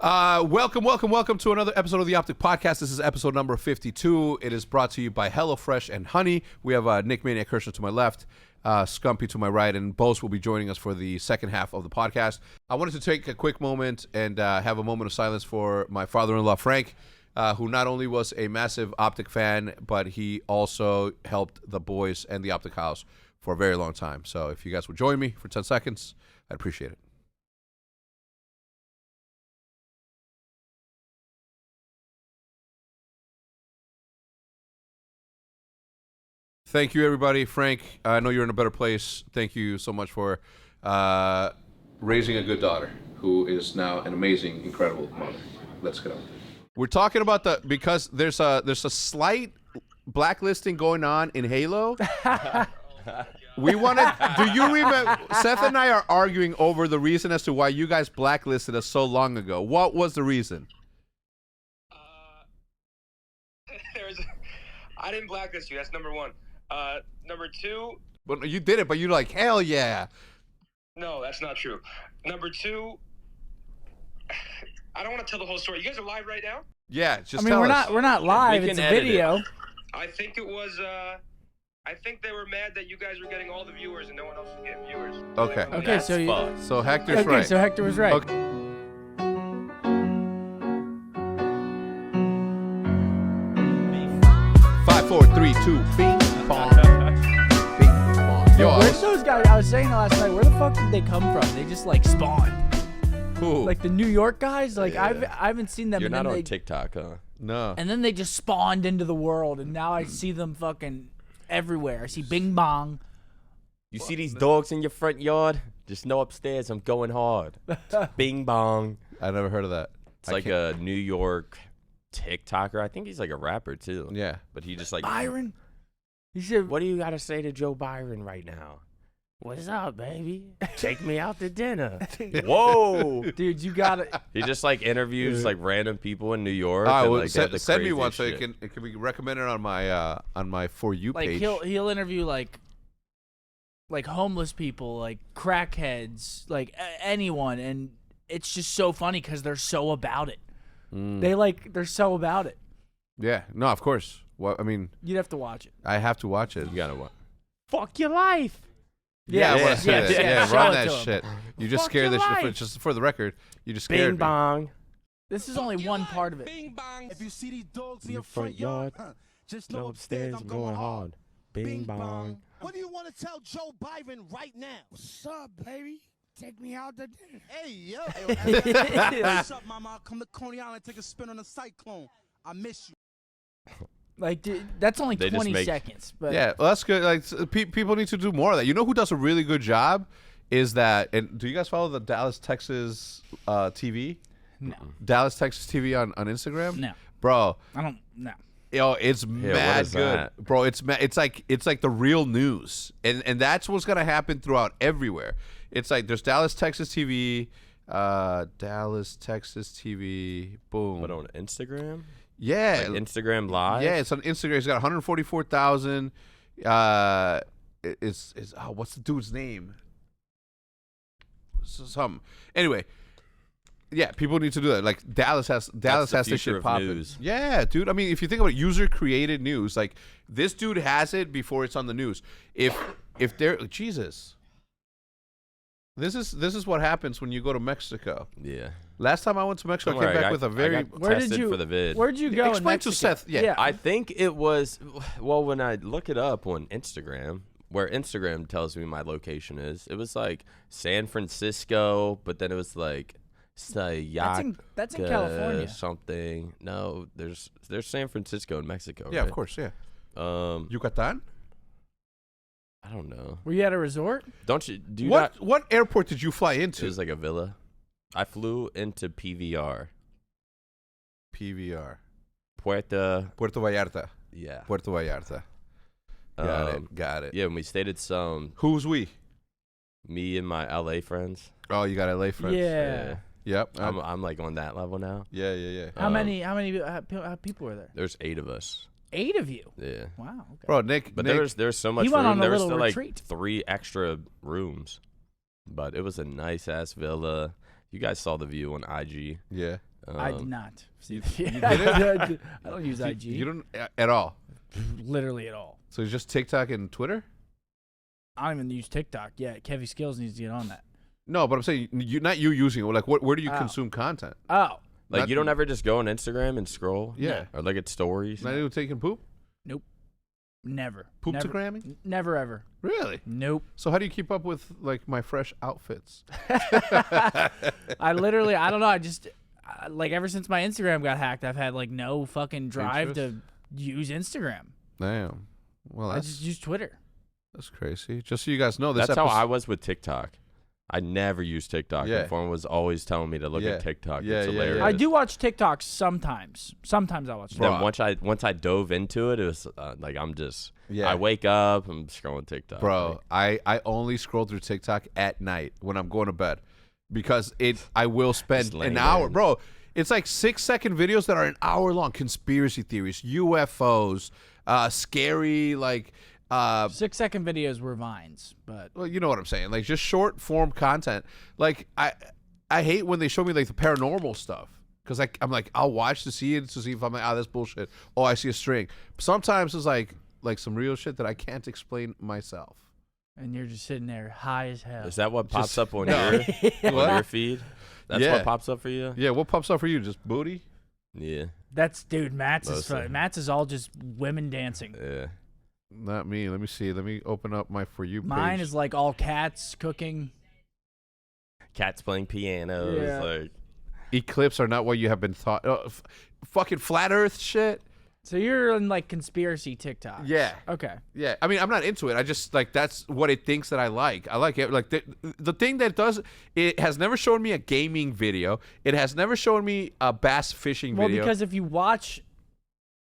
Welcome to another episode of the OpTic Podcast. This is episode number 52. It is brought to you by Hellofresh and Honey. We have Nick MaNiaC Kirshner to my left, Scumpy to my right, and BLACKLISTED will be joining us for the second half of the podcast. I wanted to take a quick moment and have a moment of silence for my father-in-law, Frank, who not only was a massive OpTic fan, but he also helped the boys and the OpTic house for a very long time. So if you guys would join me for 10 seconds, I'd appreciate it. Thank you, everybody. Frank, I know you're in a better place. Thank you so much for raising a good daughter who is now an amazing, incredible mother. Let's go. We're talking about because there's a slight blacklisting going on in Halo. We wanted. Do you remember? Seth and I are arguing over the reason as to why you guys blacklisted us so long ago. What was the reason? I didn't blacklist you. That's number one. Number two. Well, you did it, but you're like, hell yeah. No, that's not true. Number two. I don't want to tell the whole story. You guys are live right now? Yeah, just. I mean, tell we're us. not live. It's a video. I think it was. I think they were mad that you guys were getting all the viewers and no one else was getting viewers. Okay. Okay, So Hector's right. So Hector was right. Okay. 5, 4, 3, 2, bing bong. Bing bong. Yo, Where's those guys? I was saying last night. Where the fuck did they come from? They just like spawned. Who? Like the New York guys. Like Yeah. I haven't seen them. You're and not then on TikTok, huh? No. And then they just spawned into the world, and now I see them fucking everywhere. I see Bing Bong. You see these dogs in your front yard? Just know upstairs I'm going hard. Bing bong. I never heard of that. It's like a New York TikToker. I think he's like a rapper too. Yeah. But he just like Byron. He said, What do you gotta say to Joe Byron right now? What's up, baby? Take me out to dinner. Whoa. "Dude, you got it." He just like interviews like random people in New York. All right, and, well, like, they have the send me craziest one so shit. it can be recommended on my For You Like page. he'll interview like homeless people, like crackheads, like anyone, and it's just so funny because they're so about it. They're so about it. Yeah. No, of course. Well, I mean, You'd have to watch it. I have to watch it. You gotta what? Fuck your life. Yeah, I Yeah, want to see yeah, that. yeah, Yeah, show run it that to 'em. shit. You just Fuck scared your the shit. life. Just for the record, you just scared Bing me. bong. This is only one part of it. Bing bong. If you see these dogs in Your your front yard, just know No upstairs I'm going hard. Bing bong. What do you want to tell Joe Byron right now? What's up, baby? Take me out to dinner. Hey, yo. What's up, mama? Come to Coney Island, take a spin on the cyclone. I miss you. Like, dude, that's only They just 20 make- seconds. But Yeah, well, that's good. Like people need to do more of that. You know who does a really good job? Is that? And do you guys follow the Dallas, Texas TV? No. Dallas, Texas TV on Instagram? No. Bro, I don't know. yo, it's what mad is good, that? bro. It's like the real news, and that's what's gonna happen throughout everywhere. It's like there's Dallas, Texas TV, Dallas, Texas TV, boom. But on Instagram? Yeah, Like Instagram Live? yeah, it's on Instagram. It's got 144,000. It's what's the dude's name? Something. Anyway, yeah, people need to do that. Like Dallas has the this future shit of popping. news. Yeah, dude. I mean, if you think about it, user created news, like this dude has it before it's on the news. If there, Jesus. This is what happens when you go to Mexico. Yeah. Last time I went to Mexico, Don't I came worry, back with a I very. got Where did tested you? for the vid. Where'd you go? in Explain to Mexico? Seth, yeah. I think it was, well, when I look it up on Instagram, where Instagram tells me my location is, it was like San Francisco, but then it was like Sayaka That's in California. something. No, there's San Francisco in Mexico. Yeah, right? of course, yeah. Um, Yucatan. I don't know. Were you at a resort? Don't you do you not? What airport did you fly It into? was like a villa. I flew into PVR, PVR. Puerto. Puerto Vallarta. Yeah. Puerto Vallarta. Got it. Yeah, and we stayed at some. Who's we? Me and my LA friends. Oh, you got LA friends. Yeah. Yep. I'm like on that level now. Yeah. How Um, many people were there? There's 8 of us. 8 of you. Yeah. Wow. Okay. Bro, Nick. But Nick, there's so much He went room. on a There was little still retreat. like 3 extra rooms. But it was a nice ass villa. You guys saw the view on IG. Yeah. I did not. See, didn't? I don't use IG. You don't at all. Literally at all. So it's just TikTok and Twitter? I don't even use TikTok. Yeah, Kevy Skills needs to get on that. No, but I'm saying not you using it. Like, where do you Oh. consume content? Oh, Like, Not- you don't ever just go on Instagram and scroll? Yeah. Or look at stories? Not even taking poop? never. Poop-to-gramming? Never ever. Really? Nope. So how do you keep up with like my fresh outfits? I literally, I don't know. I just like ever since my Instagram got hacked, I've had like no fucking drive Interest? to use Instagram. Damn. Well, I that's just use Twitter. crazy. Just so you guys know, this That's how episode, I was with TikTok. I never used TikTok. Yeah. My phone was always telling me to look Yeah. at TikTok. Yeah, It's yeah, hilarious. yeah. I do watch TikToks sometimes. Sometimes I watch. Bro. TikTok. Then once I dove into it, it was like I'm just. Yeah. I wake up, I'm scrolling TikTok. Bro, Like, I only scroll through TikTok at night when I'm going to bed because I will spend Just laying an hour. there. Bro, it's like 6-second videos that are an hour long. Conspiracy theories, UFOs, scary, like, 6-second videos were vines, but well, you know what I'm saying. Like, just short form content. Like, I hate when they show me, like, the paranormal stuff. Because I'm like, I'll watch to see it to see if I'm like, that's bullshit. Oh, I see a string. Sometimes it's like some real shit that I can't explain myself. and you're just sitting there high as hell. is that what pops Just- up on No. your What? on your feed? That's Yeah. what pops up for you? Yeah, what pops up for you? Just booty? Yeah. That's dude. Matt's is Mostly. fun. Matt's is all just women dancing. Yeah. Not me. Let me see. Let me open up my For You page. Mine is like all cats cooking. Cats playing pianos. Yeah. Like, Eclipse are not what you have been thought. Fucking flat Earth shit. So you're in like conspiracy TikTok. Yeah. Okay. Yeah. I mean, I'm not into it. I just like that's what it thinks that I like. I like it. Like the thing that does it has never shown me a gaming video. It has never shown me a bass fishing Well, video. because if you watch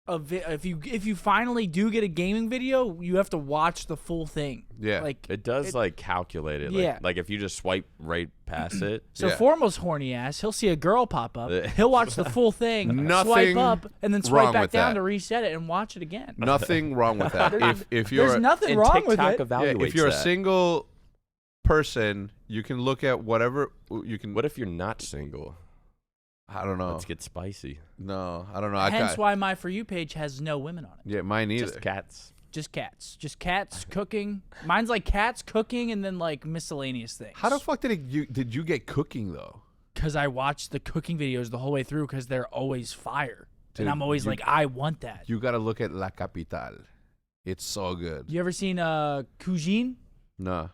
if you finally do get a gaming video, you have to watch the full thing. Yeah. Like it does like calculate it. Like, Yeah. like if you just swipe right past it. so Yeah. Foremost horny ass, he'll see a girl pop up. He'll watch the full thing, Nothing swipe up, and then wrong swipe back with down that. to reset it and watch it again. Nothing wrong with that. if you're There's nothing And wrong with TikTok it. evaluates if you're a that. single person, you can look at whatever you can. What if you're not single? I don't know. Let's get spicy. No, I don't know. Hence why my For You page has no women on it. Yeah, mine either. Just cats. Just cats. Just cats cooking. Mine's like cats cooking and then like miscellaneous things. How the fuck did you get cooking though? Because I watch the cooking videos the whole way through because they're always fire. Dude, and I'm always you- like, I want that. You gotta look at La Capital. It's so good. You ever seen Cuisine? No,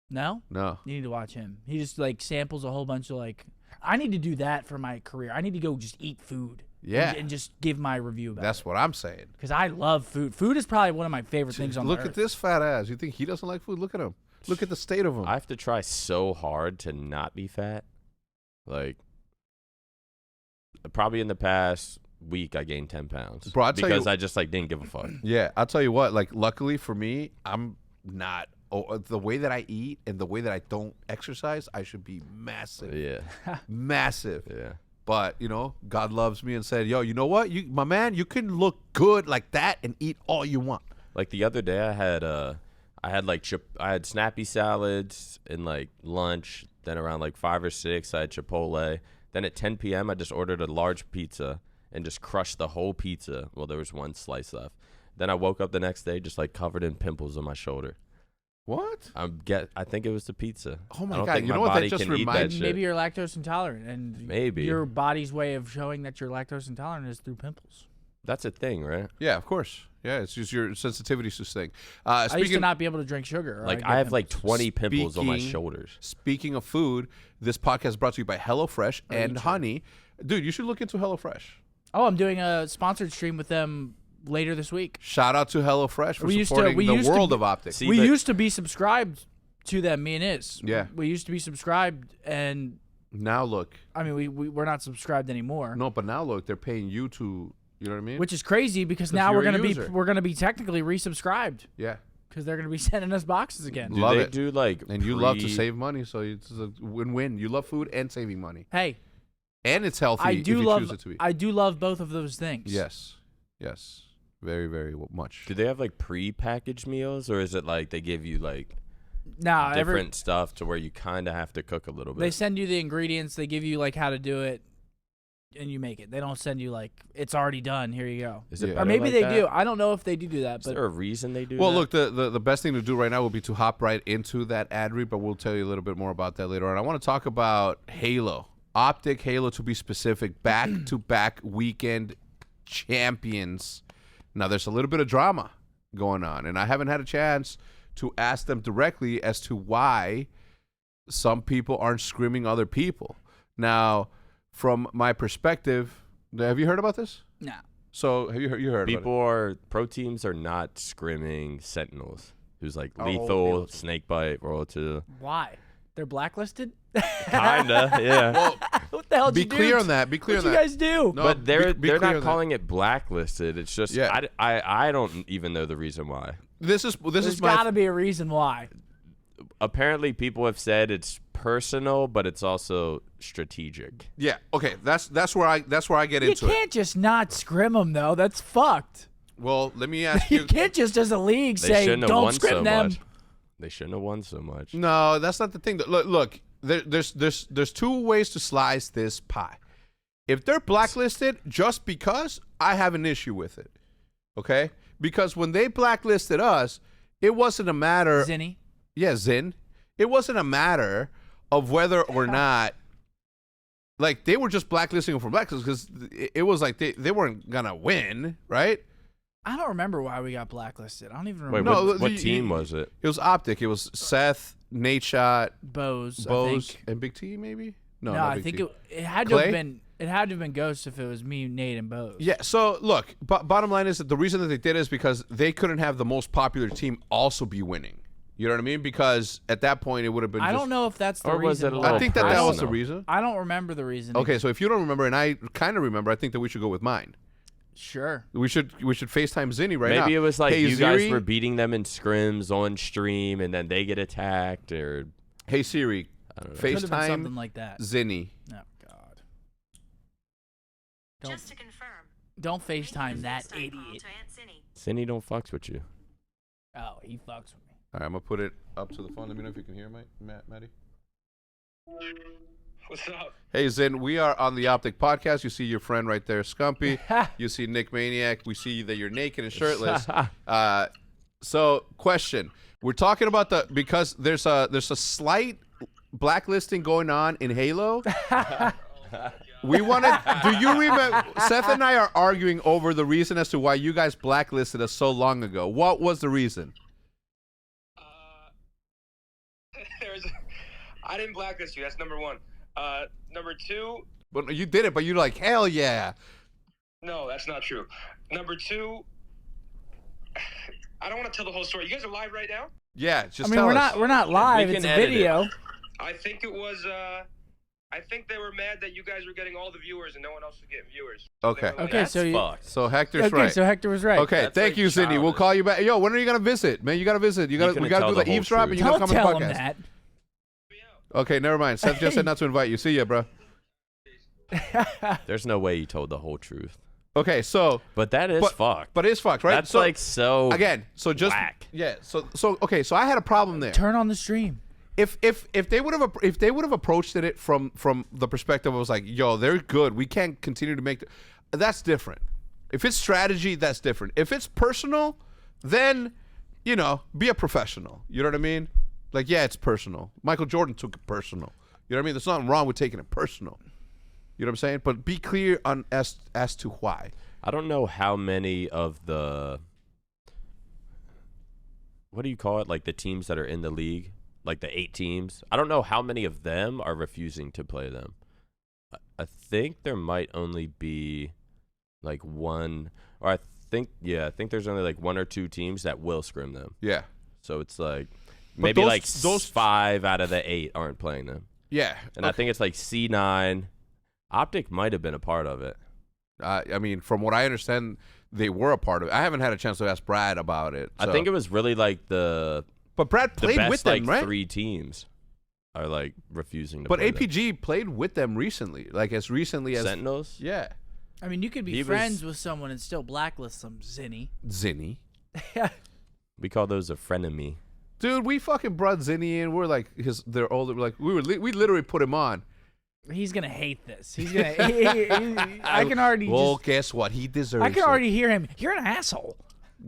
No? no. You need to watch him. He just like samples a whole bunch of like I need to do that for my career. I need to go just eat food. Yeah. And just give my review about That's it. what I'm saying. Because I love food. Food is probably one of my favorite things on Look the at this fat ass. You think he doesn't like food? Look at him. Look at the state of him. I have to try so hard to not be fat. Like, probably in the past week, I gained 10 pounds. Bro, I'll tell because you- I just like didn't give a fuck. Yeah, I'll tell you what. Like, luckily for me, I'm not. Oh, the way that I eat and the way that I don't exercise, I should be massive, Yeah. massive. Yeah. But you know, God loves me and said, "Yo, you know what? My man, you can look good like that and eat all you want." Like the other day, I had like I had snappy salads and like lunch. Then around like 5 or 6, I had Chipotle. Then at 10 p.m., I just ordered a large pizza and just crushed the whole pizza. Well, there was one slice left. Then I woke up the next day just like covered in pimples on my shoulder. What? I think it was the pizza. Oh my I don't God, think you my know what that body just can eat that reminded- shit. Maybe you're lactose intolerant, and Maybe. your body's way of showing that you're lactose intolerant is through pimples. That's a thing, right? Yeah, of course. Yeah, it's just your sensitivity to this thing. I used to Speaking not be able to drink sugar. or Like I'd get I have like pimples. 20 pimples on my Speaking- shoulders. speaking of food, this podcast is brought to you by HelloFresh and Honey. Dude, you should look into HelloFresh. Oh, I'm doing a sponsored stream with them later this week. Shout out to HelloFresh for We used to- supporting we the used to world be- of OpTic. See, We but- used to be subscribed to them, me and Iz. Yeah. We used to be subscribed, and Now look, I mean, we're not subscribed anymore. no, but now look, they're paying you to, you know what I mean? Which is crazy because 'Cause now you're we're a gonna user. we're gonna be technically resubscribed Yeah, because they're gonna be sending us boxes again. Do Love they it. do like and you love to save money, so it's a win-win. You love food and saving money, Hey, and it's healthy I if do you love choose it to be. I do love both of those things. Yes, very, very much. Do they have like pre-packaged meals, or is it like they give you like No, different stuff to where you kind of have to cook a little bit. they send you the ingredients. They give you like how to do it, and you make it. They don't send you like it's already done. Here you go. Is it Yeah. better Or maybe like they that? do. I don't know if they do that. Is But there a reason they do Well, that? look, the best thing to do right now would be to hop right into that ad read, but we'll tell you a little bit more about that later on. I want to talk about Halo. OpTic Halo, to be specific, back-to-back weekend champions. Now, there's a little bit of drama going on, and I haven't had a chance to ask them directly as to why some people aren't screaming other people. Now, from my perspective, have you heard about this? nah. So, have you heard about pro teams are not scrimming Sentinels, who's like Oh, lethal, yeah. snakebite, roll to Why? They're blacklisted. kinda, yeah. What the hell? it? Be clear on that. Be clear What on you that. guys do? No, But they're be clear not on that. calling it blacklisted. It's just Yeah. I don't even know the reason why. This is There's my got to be a reason why. Apparently, people have said it's personal, but it's also strategic. Yeah. Okay. That's where I get You into it. can't just not scrim them though. That's fucked. Well, let me ask You you. can't just as a league They say shouldn't have don't won scrim so them. much. They shouldn't have won so much. No, that's not the thing. Look. There's two ways to slice this pie. If they're blacklisted just because, I have an issue with it. Okay? Because when they blacklisted us, it wasn't a matter. Zinni. Yeah, Zin. It wasn't a matter of whether or not, like, they were just blacklisting them for blacklisting because it was like they weren't gonna win, right? I don't remember why we got blacklisted. I don't even Wait, remember. No, what you- team was it? It was OpTic. It was Seth, Nate Shot, BLACKLISTED, I BoZe, think. and Big T, maybe? No, not I Big think T. it had to Clay? have been Ghost if it was me, Nate, and BoZe. Yeah, so look, bottom line is that the reason that they did it is because they couldn't have the most popular team also be winning. You know what I mean? Because at that point it would have been I just, don't know if that's the Or was reason. it a why. I little think that was the personal? reason. I don't remember the reason. Okay, so if you don't remember and I kind of remember, I think that we should go with mine. Sure. We should FaceTime Zinni right now. Maybe it was like Hey, you guys Ziri? were beating them in scrims on stream, and then they get attacked, or Hey Siri, I don't know. Could have been something FaceTime like that. Zinni. Oh God. Just to confirm. Don't make FaceTime the that FaceTime call idiot. to Aunt Cindy. Cindy don't fucks with you. Oh, he fucks with me. All right, I'm gonna put it up to the phone. Let me know if you can hear Maddie. What's up? Hey Zin, we are on the OpTic Podcast. You see your friend right there, Scumpy. You see Nick MaNiaC. We see that you're naked and shirtless. So, question: we're talking about because there's a slight blacklisting going on in Halo. We wanted. Do you remember? Seth and I are arguing over the reason as to why you guys blacklisted us so long ago. What was the reason? I didn't blacklist you. That's number one. Number two, But you did it, but you're like, hell yeah. no, that's not true. Number two, I don't want to tell the whole story. You guys are live right now? Yeah, just I mean, tell we're us. not live. We It's can a edit it. video. I think it was, I think they were mad that you guys were getting all the viewers and no one else was getting viewers. Okay. They were like, Okay, That's so you. fucked. So Hector's Okay, right. so Hector was right. Okay, That's thank like you, Cindy. We'll childish. call you back. Yo, when are you gonna visit, man? You gotta visit. We gotta couldn't do tell the the whole eavesdrop, and you gotta Don't come tell on the him podcast. that. Okay, never mind. Seth just said not to invite you. See ya, bro. There's no way you told the whole truth. Okay, so But that is fucked. but it's fucked, right? That's so, like so again. So just whack. yeah. So okay. So I had a problem there. Turn on the stream. If they would have approached it from the perspective of was like, yo, they're good. We can't continue to make. That's different. If it's strategy, that's different. If it's personal, then be a professional. You know what I mean? Like, yeah, it's personal. Michael Jordan took it personal. You know what I mean? There's nothing wrong with taking it personal. You know what I'm saying? But be clear on as to why. I don't know how many of the what do you call it? Like the teams that are in the league, like the 8 teams. I don't know how many of them are refusing to play them. I think there might only be like one, or I think there's only like 1 or 2 teams that will scrim them. Yeah. So it's like But maybe those- like those- 5 out of the 8 aren't playing them. Yeah. And I think it's like C9. OpTic might have been a part of it. I mean, from what I understand, they were a part of it. I haven't had a chance to ask Brad about it. I so- think it was really like the But Brad played best with them, like right? 3 teams are like refusing to But play them. APG played with them recently, like as recently as Sentinels. yeah, I mean, you could be He was- friends with someone and still blacklist some Zinni. Zinni. We call those a frenemy. Dude, we fucking brought Zinni in. We're like they're older. We're like we literally put him on. He's gonna hate this. He's gonna. I can already. Well, guess what? He deserves. I can it. already hear him. You're an asshole.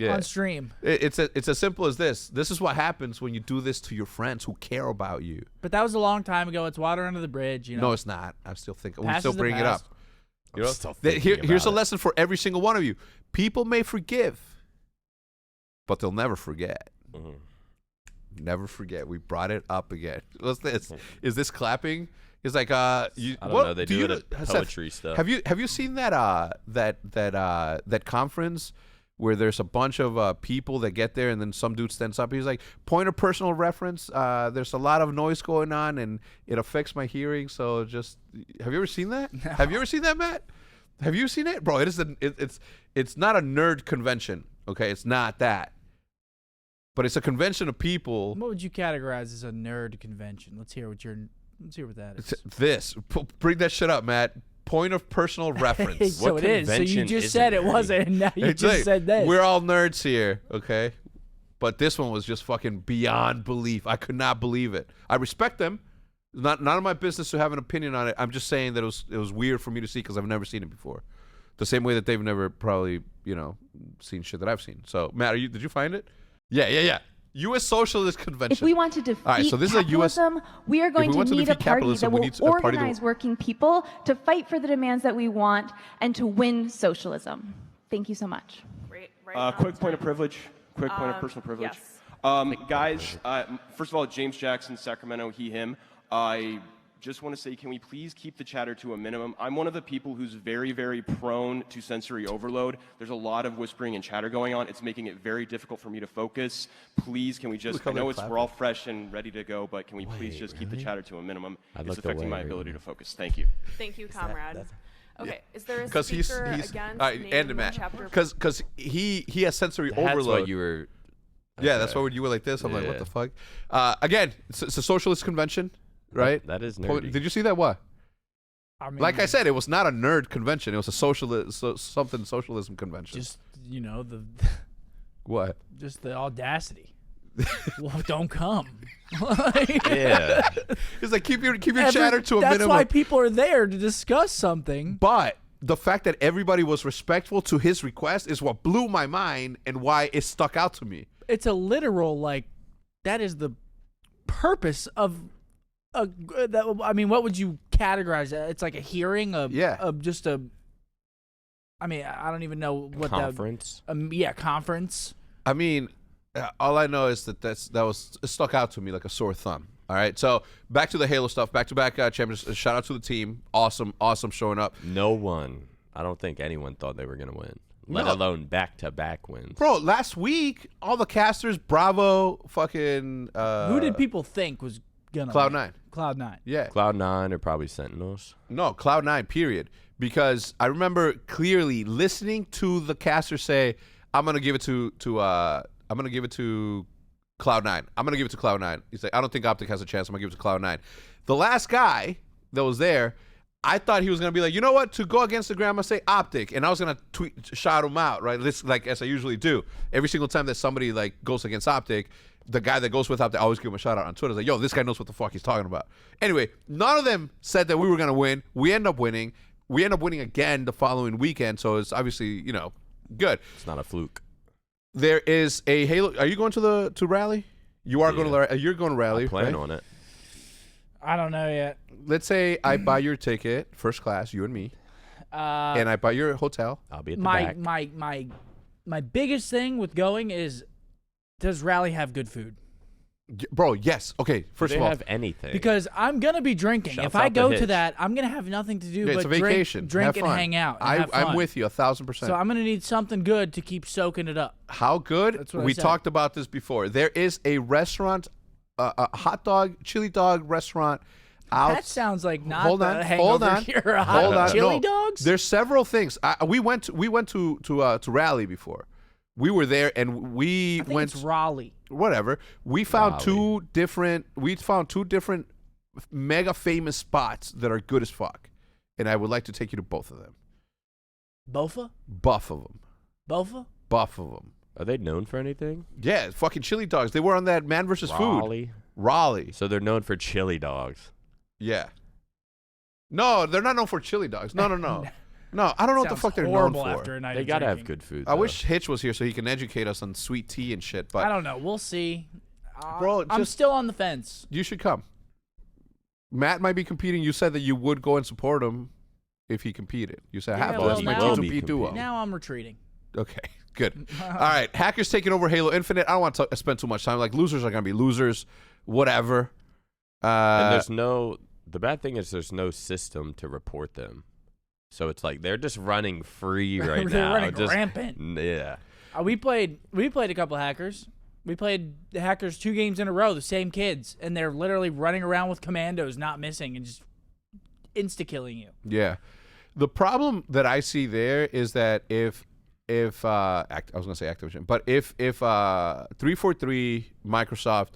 On stream. It's as simple as this. This is what happens when you do this to your friends who care about you. But that was a long time ago. It's water under the bridge. You know. No, it's not. I'm still thinking. We Past still is the bring it up. past. You know, here's a lesson for every single one of you. People may forgive, but they'll never forget. Never forget. We brought it up again. What's this? Is this clapping? It's like I don't know. They do it at poetry stuff. Have you seen that that conference where there's a bunch of people that get there and then some dude stands up. He's like, point of personal reference. There's a lot of noise going on and it affects my hearing. So just have you ever seen that? No. Have you ever seen that, Matt? Have you seen it, bro? It is it's not a nerd convention. Okay, it's not that. But it's a convention of people. What would you categorize as a nerd convention? Let's hear what that is. This. Bring that shit up, Matt. Point of personal reference. So it is. So you just said it wasn't, and now you just said this. We're all nerds here, okay? But this one was just fucking beyond belief. I could not believe it. I respect them. None of my business to have an opinion on it. I'm just saying that it was weird for me to see because I've never seen it before. The same way that they've never probably, seen shit that I've seen. So, Matt, did you find it? Yeah. U.S. Socialist Convention. If we want to defeat capitalism, we are going to need a party that will organize working people to fight for the demands that we want and to win socialism. Thank you so much. Quick point of privilege. Quick point of personal privilege. Yes. Guys, first of all, James Jackson, Sacramento, he, him. I just want to say, can we please keep the chatter to a minimum? I'm one of the people who's very, very prone to sensory overload. There's a lot of whispering and chatter going on. It's making it very difficult for me to focus. Please, can we just, I know we're all fresh and ready to go, but can we please just keep the chatter to a minimum? It's affecting my ability to focus. Thank you. Thank you, comrade. Okay, is there a because speaker against name chapter? Because he has sensory overload. That's what you were. Yeah, that's why you were like this. I'm like, what the fuck? Again, it's a socialist convention. Right? That is nerdy. Did you see that? What? Like I said, it was not a nerd convention. It was a socialism convention. Just, the... What? Just the audacity. Well, don't come. Yeah. It's like, keep your chatter to a minimum. That's why people are there, to discuss something. But the fact that everybody was respectful to his request is what blew my mind and why it stuck out to me. It's a literal, that is the purpose of... what would you categorize that? It's like a hearing of just a. I don't even know what conference. Conference. I mean, all I know is that it stuck out to me like a sore thumb. All right, so back to the Halo stuff. Back-to-back champions. Shout out to the team. Awesome showing up. No one. I don't think anyone thought they were gonna win. Let alone back-to-back wins. Bro, last week all the casters, Bravo, fucking. Who did people think was gonna Cloud9? Cloud9. Yeah. Cloud9 or probably Sentinels. No, Cloud9, period. Because I remember clearly listening to the caster say, I'm gonna give it to Cloud9. I'm gonna give it to Cloud9. He's like, I don't think OpTic has a chance. I'm gonna give it to Cloud9. The last guy that was there, I thought he was gonna be like, you know what? To go against the grain, I'm gonna say OpTic, and I was gonna shout him out, right? This, as I usually do. Every single time that somebody goes against OpTic, the guy that goes with OpTic, I always give him a shout out on Twitter. It's like, yo, this guy knows what the fuck he's talking about. Anyway, none of them said that we were gonna win. We end up winning. We end up winning again the following weekend, so it's obviously good. It's not a fluke. There is a Halo. Are you going to Rally? You are going to. You're going to Rally. I plan right? on it. I don't know yet. Let's say I buy your ticket, first class, you and me, and I buy your hotel. I'll be at the back. My biggest thing with going is, does Rally have good food? Bro, yes. Okay, first of all, have anything because I'm gonna be drinking. Shouts if I out go the to Hitch. that, I'm gonna have nothing to do but it's a vacation. drink and hang out. And have fun. I'm with you 1,000%. So I'm gonna need something good to keep soaking it up. How good? That's what we I said. talked about this before. There is a restaurant, a hot dog, chili dog restaurant. That sounds like not hold the on, hangover hold on, here. hold on. Chili No. dogs. There's several things. We went to Raleigh before. We were there and we went. It's Raleigh. Whatever. We found two different mega famous spots that are good as fuck, and I would like to take you to both of them. Bofa? Both of them. Bofa? Both of them. Are they known for anything? Yeah, fucking chili dogs. They were on that Man vs. Food. Raleigh. So they're known for chili dogs. Yeah. No, they're not known for chili dogs. No. No, I don't know what the fuck they're known for. They gotta have good food. I wish Hitch was here so he can educate us on sweet tea and shit. But I don't know. We'll see. Bro, I'm still on the fence. You should come. Matt might be competing. You said that you would go and support him if he competed. You said, well, my now, T2P duo. Now I'm retreating. Okay, good. All right, hackers taking over Halo Infinite. I don't want to spend too much time. Like, losers are going to be losers. Whatever. And there's no... The bad thing is there's no system to report them. So it's like they're just running free right now. They're running rampant. Yeah. We played a couple hackers. We played the hackers 2 games in a row, the same kids, and they're literally running around with commandos, not missing, and just insta-killing you. Yeah. The problem that I see there is that if I was going to say Activision, but if 343 Microsoft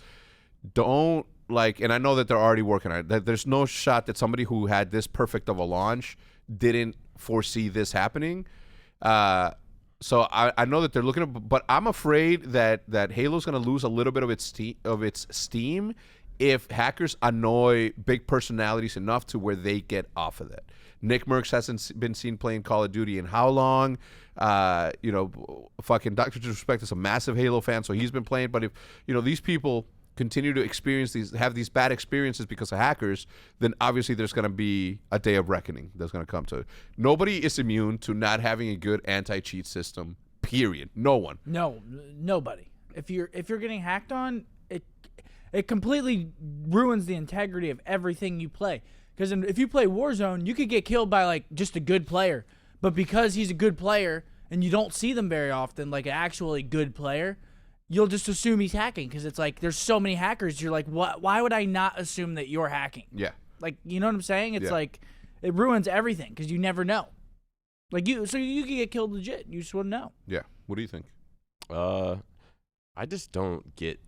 don't like, and I know that they're already working on it, that there's no shot that somebody who had this perfect of a launch didn't foresee this happening. So I know that they're looking at, but I'm afraid that Halo's going to lose a little bit of its steam if hackers annoy big personalities enough to where they get off of it. Nick Merckx hasn't been seen playing Call of Duty in how long? Fucking Dr. Disrespect is a massive Halo fan, so he's been playing. But if these people continue to have these bad experiences because of hackers, then obviously there's going to be a day of reckoning that's going to come to it. Nobody is immune to not having a good anti-cheat system, period. No one. No, nobody. If you're getting hacked on, it completely ruins the integrity of everything you play. Because if you play Warzone, you could get killed by like just a good player. But because he's a good player and you don't see them very often, like an actually good player, you'll just assume he's hacking because it's like there's so many hackers. You're like, what? Why would I not assume that you're hacking? Yeah. Like, you know what I'm saying? It's like it ruins everything because you never know. Like you could get killed legit. You just wouldn't know. Yeah. What do you think? I just don't get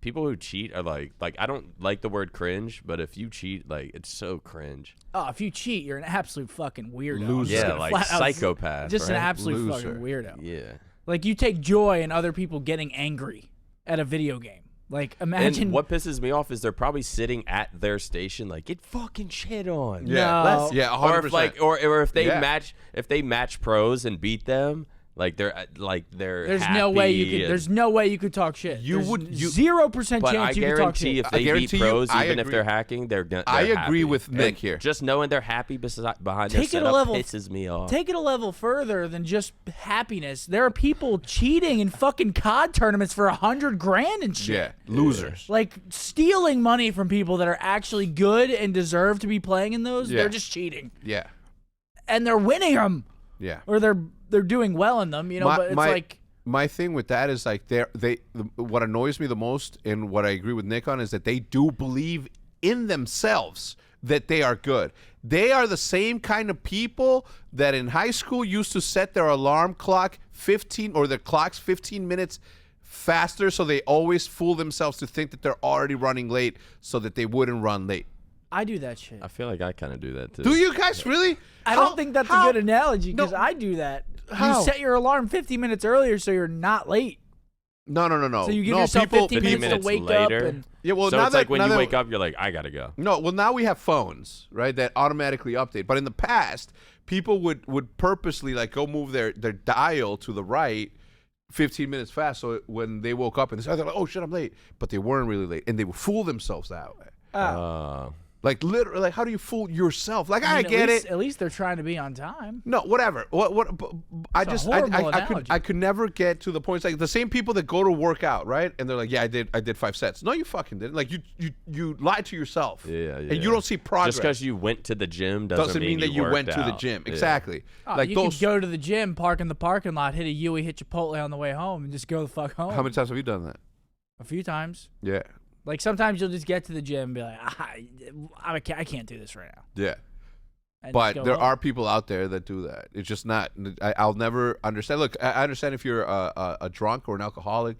people who cheat are like I don't like the word cringe, but if you cheat, like it's so cringe. Oh, if you cheat, you're an absolute fucking weirdo. Loser. Yeah, like psychopath. Just right? an absolute Loser. fucking weirdo. Yeah. Like you take joy in other people getting angry at a video game. Like imagine. And what pisses me off is they're probably sitting at their station like get fucking shit on. Yeah. No. Yeah. 100%. Or if they match pros and beat them. They're There's happy no way you could talk shit. There's 0% chance but I you could talk guarantee shit. if they beat pros, even if they're hacking, they're I agree happy. with Nick here. Just knowing they're happy behind their setup pisses me off. Take it a level further than just happiness. There are people cheating in fucking COD tournaments for $100,000 and shit. Yeah, losers. Like stealing money from people that are actually good and deserve to be playing in those. Yeah. They're just cheating. Yeah. And they're winning them. Yeah. Or they're doing well in them, but it's like my thing with that is like what annoys me the most and what I agree with Nick on is that they do believe in themselves that they are good. They are the same kind of people that in high school used to set their alarm clock 15 minutes faster so they always fool themselves to think that they're already running late so that they wouldn't run late. I do that shit. I feel like I kind of do that too. Do you guys really? I don't think that's a good analogy because No. I do that. How? You set your alarm 50 minutes earlier so you're not late. No. So you give yourself 15 minutes to wake later. up. And Yeah, well, So now it's that like when now you that- wake up, you're like, I gotta go. No, well, now we have phones, right, that automatically update. But in the past, people would purposely like go move their dial to the right 15 minutes fast. So when they woke up and they're like, oh shit, I'm late, but they weren't really late, and they would fool themselves that way. Like literally, like how do you fool yourself? Like I get it. At least they're trying to be on time. No, whatever. I could never get to the point. It's like the same people that go to work out, right? And they're like, yeah, I did 5 sets. No, you fucking didn't. Like you lied to yourself. Yeah. And you don't see progress. Just because you went to the gym doesn't mean that you went to the out. gym. Yeah. Exactly. Oh, like you those. could go to the gym, park in the parking lot, hit a Yui, hit Chipotle on the way home, and just go the fuck home. How many times have you done that? A few times. Yeah. Like sometimes you'll just get to the gym and be like, I can't do this right now. Yeah. And But just go there home. are people out there that do that. It's just not. I'll never understand. Look, I understand if you're a drunk or an alcoholic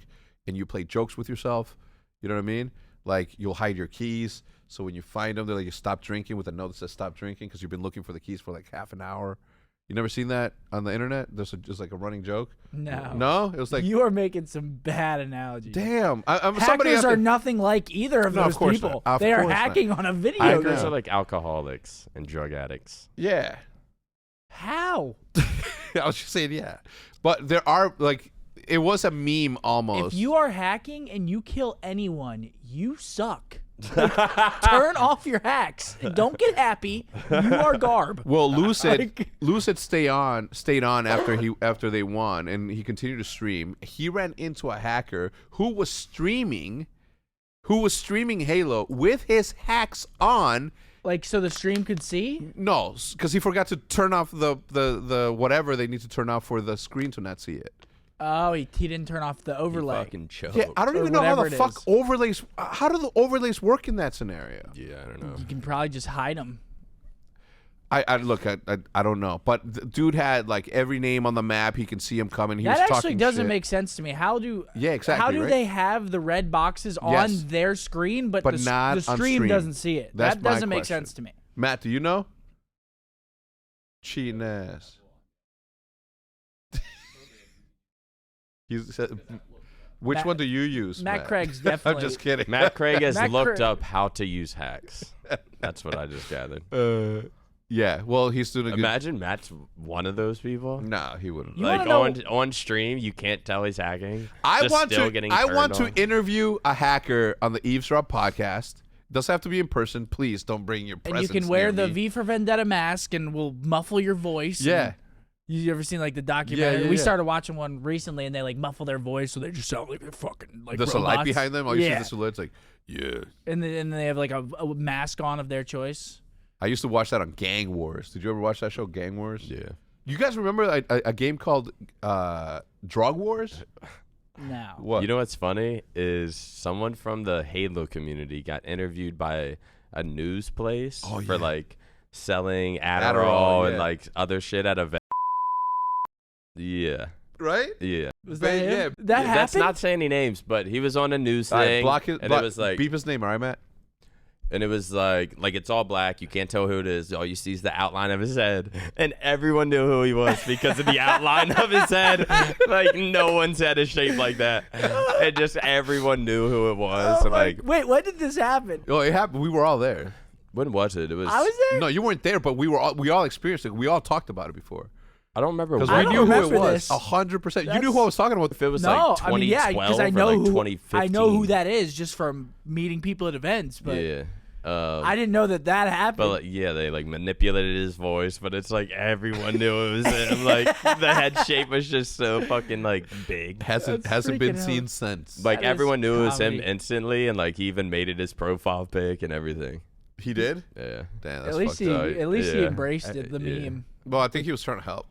and you play jokes with yourself. You know what I mean? Like you'll hide your keys. So when you find them, they're like, you stop drinking with a note that says stop drinking because you've been looking for the keys for like half an hour. You never seen that on the internet? There's just like a running joke. No, it was like you are making some bad analogies. Damn, hackers are nothing like either of those people. They are hacking on a video game. Hackers are like alcoholics and drug addicts. Yeah. How? I was just saying, yeah, but there are like it was a meme almost. If you are hacking and you kill anyone, you suck. Like, turn off your hacks. Don't get happy. You are garb. Well, Lucid stayed on after they won, and he continued to stream. He ran into a hacker who was streaming Halo with his hacks on. Like, so the stream could see? No, because he forgot to turn off the whatever they need to turn off for the screen to not see it. Oh, he didn't turn off the overlay. He fucking choked. Yeah, I don't even know how the fuck overlays. How do the overlays work in that scenario? Yeah, I don't know. You can probably just hide them. I don't know, but the dude had like every name on the map. He can see him coming. He that was actually doesn't shit. make sense to me. How do exactly? How do right? they have the red boxes on their screen, but not the stream doesn't see it? That doesn't make sense to me. Matt, do you know? Cheating ass. Which one do you use, Matt Craig's definitely. I'm just kidding. Matt Craig has looked up how to use hacks. That's what I just gathered. Yeah, well, he's doing a good... Imagine Matt's one of those people. No, he wouldn't. Like on stream, you can't tell he's hacking. I want to interview a hacker on the Eavesdrop podcast. Doesn't have to be in person. Please don't bring your presence. And you can wear the me. V for Vendetta mask, and we'll muffle your voice. Yeah. You ever seen like the documentary? Yeah, we started watching one recently, and they like muffle their voice, so they just sound like they're fucking like there's robots. a light behind them. All you see the silhouette's like, yeah. And then they have like a mask on of their choice. I used to watch that on Gang Wars. Did you ever watch that show, Gang Wars? Yeah. You guys remember a game called Drug Wars? No. What? You know what's funny is someone from the Halo community got interviewed by a news place for like selling Adderall and like other shit at a Yeah. Right? Yeah. Was that him? Yeah. That happened? That's not saying any names, but he was on a news thing. It was like beep his name, all right, Matt? And it was like it's all black. You can't tell who it is. All you see is the outline of his head. And everyone knew who he was because of the outline of his head. Like, no one's head is shaped like that. And just everyone knew who it was. Wait, when did this happen? Oh, it happened. We were all there. When was it? It was. I was there? No, you weren't there, but we all experienced it. We all talked about it before. I don't remember. Because we knew who it was. 100%. You knew who I was talking about. If it was no, like 2012 I mean, yeah, because I know or like I know who that is just from meeting people at events. But yeah. I didn't know that happened. But like, yeah, they like manipulated his voice, but it's like everyone knew it was him. Like the head shape was just so fucking like big. Hasn't been seen since. Like everyone knew it was him instantly, and like he even made it his profile pic and everything. He did? Yeah. Damn, that's at least he embraced it, the meme. Well, I think he was trying to help.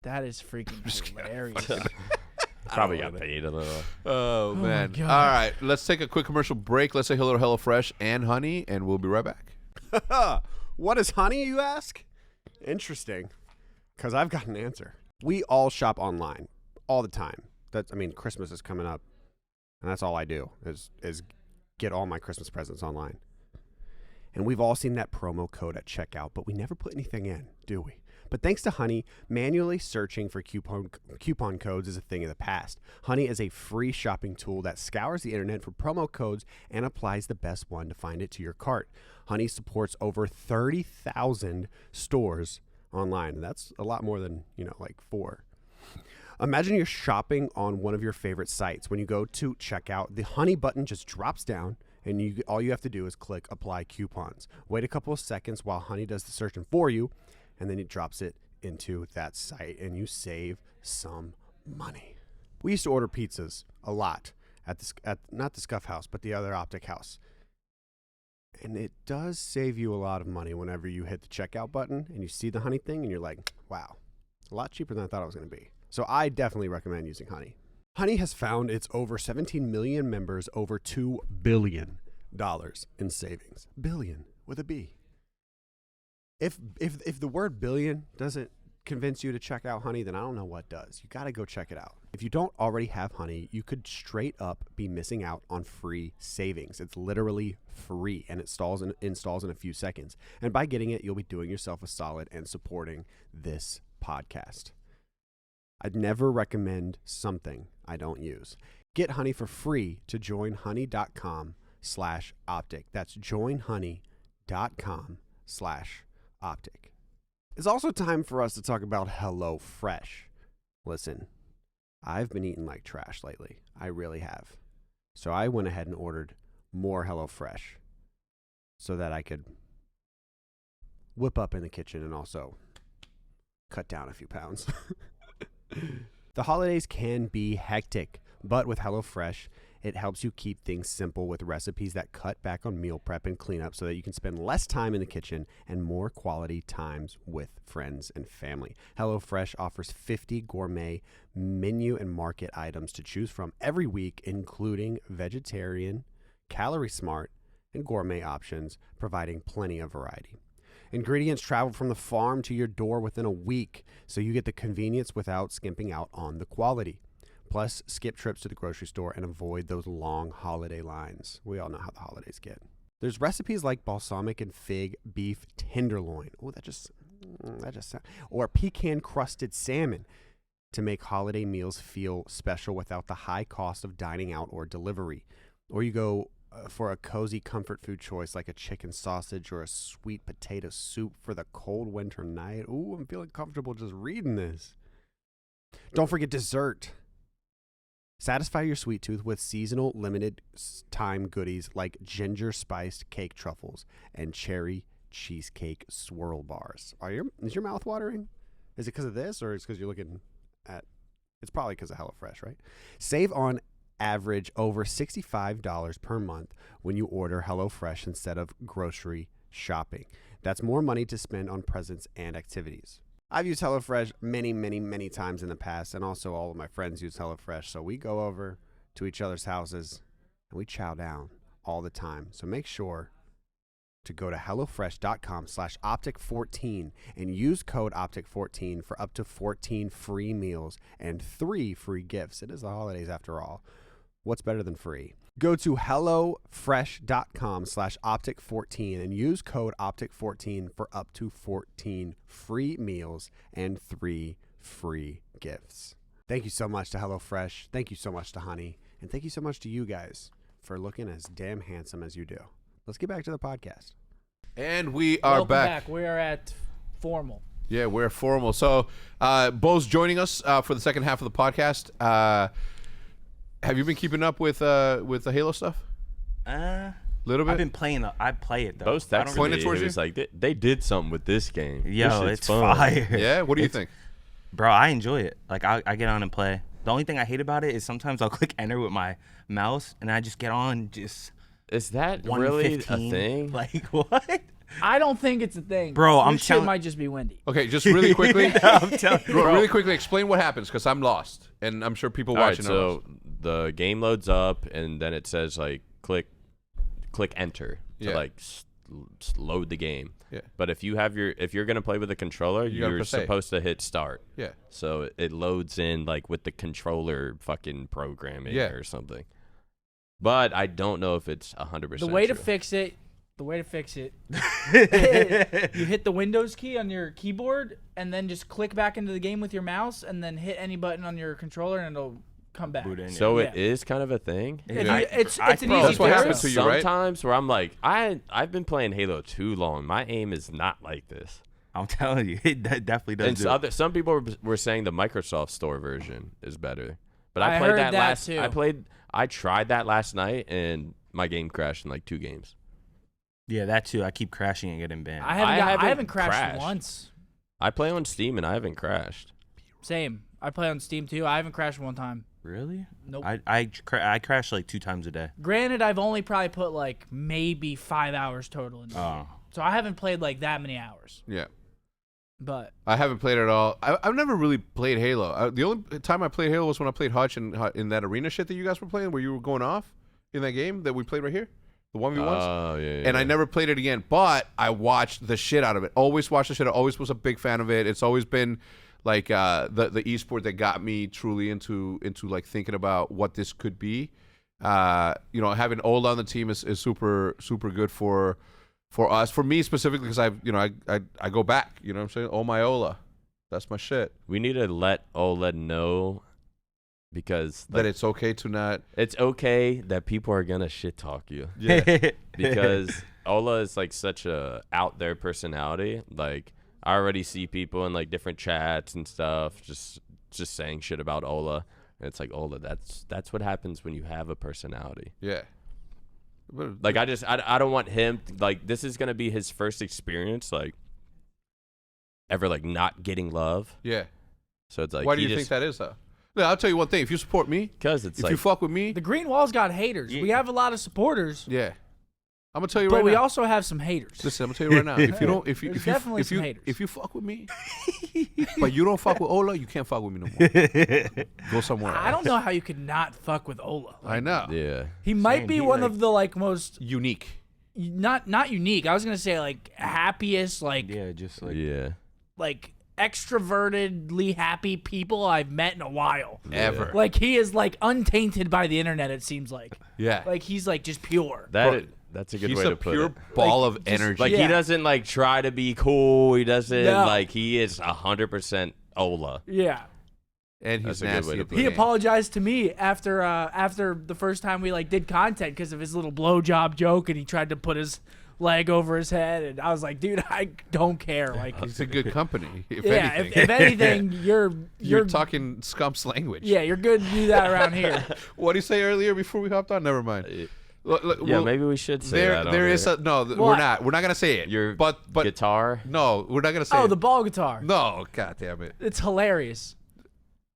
That is freaking hilarious. Probably got paid a little. Oh, man. God. All right, let's take a quick commercial break. Let's say hello to Hellofresh and Honey, and we'll be right back. What is Honey, you ask? Interesting, because I've got an answer. We all shop online all the time. Christmas is coming up, and that's all I do is get all my Christmas presents online. And we've all seen that promo code at checkout, but we never put anything in, do we? But thanks to Honey, manually searching for coupon codes is a thing of the past. Honey is a free shopping tool that scours the internet for promo codes and applies the best one to find it to your cart. Honey supports over 30,000 stores online. That's a lot more than, like 4. Imagine you're shopping on one of your favorite sites. When you go to checkout, the Honey button just drops down, and all you have to do is click Apply Coupons. Wait a couple of seconds while Honey does the searching for you, and then it drops it into that site, and you save some money. We used to order pizzas a lot at not the Scuff House, but the other OpTic house. And it does save you a lot of money whenever you hit the checkout button and you see the Honey thing, and you're like, wow, it's a lot cheaper than I thought it was going to be. So I definitely recommend using Honey. Honey has found its over 17 million members over $2 billion in savings. Billion with a B. If the word billion doesn't convince you to check out Honey, then I don't know what does. You got to go check it out. If you don't already have Honey, you could straight up be missing out on free savings. It's literally free, and it installs in a few seconds. And by getting it, you'll be doing yourself a solid and supporting this podcast. I'd never recommend something I don't use. Get Honey for free to joinhoney.com/optic. That's joinhoney.com/optic. It's also time for us to talk about Hellofresh. Listen, I've been eating like trash lately. I really have. So I went ahead and ordered more Hellofresh so that I could whip up in the kitchen and also cut down a few pounds. The holidays can be hectic, but with Hellofresh, it helps you keep things simple with recipes that cut back on meal prep and cleanup so that you can spend less time in the kitchen and more quality times with friends and family. HelloFresh offers 50 gourmet menu and market items to choose from every week, including vegetarian, calorie smart, and gourmet options, providing plenty of variety. Ingredients travel from the farm to your door within a week, so you get the convenience without skimping out on the quality. Plus, skip trips to the grocery store and avoid those long holiday lines. We all know how the holidays get. There's recipes like balsamic and fig beef tenderloin. Oh, that just sounds. Or pecan crusted salmon to make holiday meals feel special without the high cost of dining out or delivery. Or you go for a cozy comfort food choice like a chicken sausage or a sweet potato soup for the cold winter night. Ooh, I'm feeling comfortable just reading this. Don't forget dessert. Satisfy your sweet tooth with seasonal limited time goodies like ginger spiced cake truffles and cherry cheesecake swirl bars. Is your mouth watering? Is it because of this, or is it because you're looking at? It's probably because of HelloFresh, right? Save on average over $65 per month when you order HelloFresh instead of grocery shopping. That's more money to spend on presents and activities. I've used HelloFresh many, many, many times in the past, and also all of my friends use HelloFresh. So we go over to each other's houses and we chow down all the time. So make sure to go to HelloFresh.com/optic14 and use code optic14 for up to 14 free meals and 3 free gifts. It is the holidays after all. What's better than free? Go to HelloFresh.com/optic14 and use code optic14 for up to 14 free meals and 3 free gifts. Thank you so much to HelloFresh. Thank you so much to Honey. And thank you so much to you guys for looking as damn handsome as you do. Let's get back to the podcast. And we are Welcome back. We are at Formal. Yeah, we're Formal. So, Bo's joining us for the second half of the podcast. Have you been keeping up with the Halo stuff? Little bit. I've been playing. I play it though. Those texts pointed towards you? was like they did something with this game. Yo, this it's fun. fire. Yeah. What do you think, bro? I enjoy it. Like I get on and play. The only thing I hate about it is sometimes I'll click enter with my mouse and I just get on just. Is that really a thing? Like what? I don't think it's a thing, bro. I'm telling. It might just be windy. Okay, just really quickly. I'm telling you, bro. Really quickly, explain what happens because I'm lost, and I'm sure people watching. All right, so the game loads up, and then it says like click enter to load the game. Yeah. But if you're gonna play with a controller, you're supposed to hit start. Yeah. So it loads in like with the controller fucking programming or something. But I don't know if it's 100%. The way to fix it, you hit the Windows key on your keyboard and then just click back into the game with your mouse and then hit any button on your controller and it'll come back. So it is kind of a thing. It's an easy That's what happens to you, right? Sometimes where I'm like, I've been playing Halo too long. My aim is not like this. I'm telling you, it definitely does. And some people were saying the Microsoft Store version is better. But I played that too. I tried that last night and my game crashed in like 2 games. Yeah, that too. I keep crashing and getting banned. I haven't crashed once. I play on Steam and I haven't crashed. Same. I play on Steam too. I haven't crashed one time. Really? Nope. I crash like 2 times a day. Granted, I've only probably put like maybe 5 hours total in the game. So I haven't played like that many hours. Yeah. But I haven't played it at all. I've never really played Halo. The only time I played Halo was when I played Hutch in that arena shit that you guys were playing where you were going off in that game that we played right here. the 1v1s. Oh, yeah. And I never played it again, but I watched the shit out of it. Always watched the shit. I always was a big fan of it. It's always been like the esport that got me truly into like thinking about what this could be. Having Ola on the team is super good for us. For me specifically, because I go back. You know what I'm saying? Oh my Ola, that's my shit. We need to let Ola know. Because that it's okay to not. It's okay that people are gonna shit talk you. Yeah. Because Ola is like such a out there personality. Like I already see people in like different chats and stuff just saying shit about Ola. And it's like Ola, that's what happens when you have a personality. Yeah. Like I don't want him like this is gonna be his first experience like ever like not getting love. Yeah. So it's like why do you think that is though? No, I'll tell you one thing. If you support me, because if you fuck with me, the Green Wall's got haters. We have a lot of supporters. Yeah, I'm gonna tell you right now. But we also have some haters. Listen, I'm gonna tell you right now. If you don't, if you fuck with me, but you don't fuck with Ola, you can't fuck with me no more. Go somewhere else. I don't know how you could not fuck with Ola. I know. Yeah, he might be one of the like most unique. Not unique. I was gonna say like happiest, like like extrovertedly happy people I've met in a while. Ever. Like he is like untainted by the internet, it seems like. Yeah. Like he's like just pure. That's a good way to put it. He's a pure ball of energy. Like he doesn't like try to be cool. He doesn't like he is 100% Ola. Yeah. And he's nasty. He apologized to me after the first time we like did content because of his little blowjob joke, and he tried to put his leg over his head, and I was like, dude, I don't care. Like, it's a good company. If if anything, you're talking Scump's language. Yeah, you're good to do that around here. What did you say earlier before we hopped on? Never mind. Maybe we should say that. There is we're not gonna say it. Your but guitar. No, we're not gonna say. Oh, the ball guitar. No, god damn it. It's hilarious.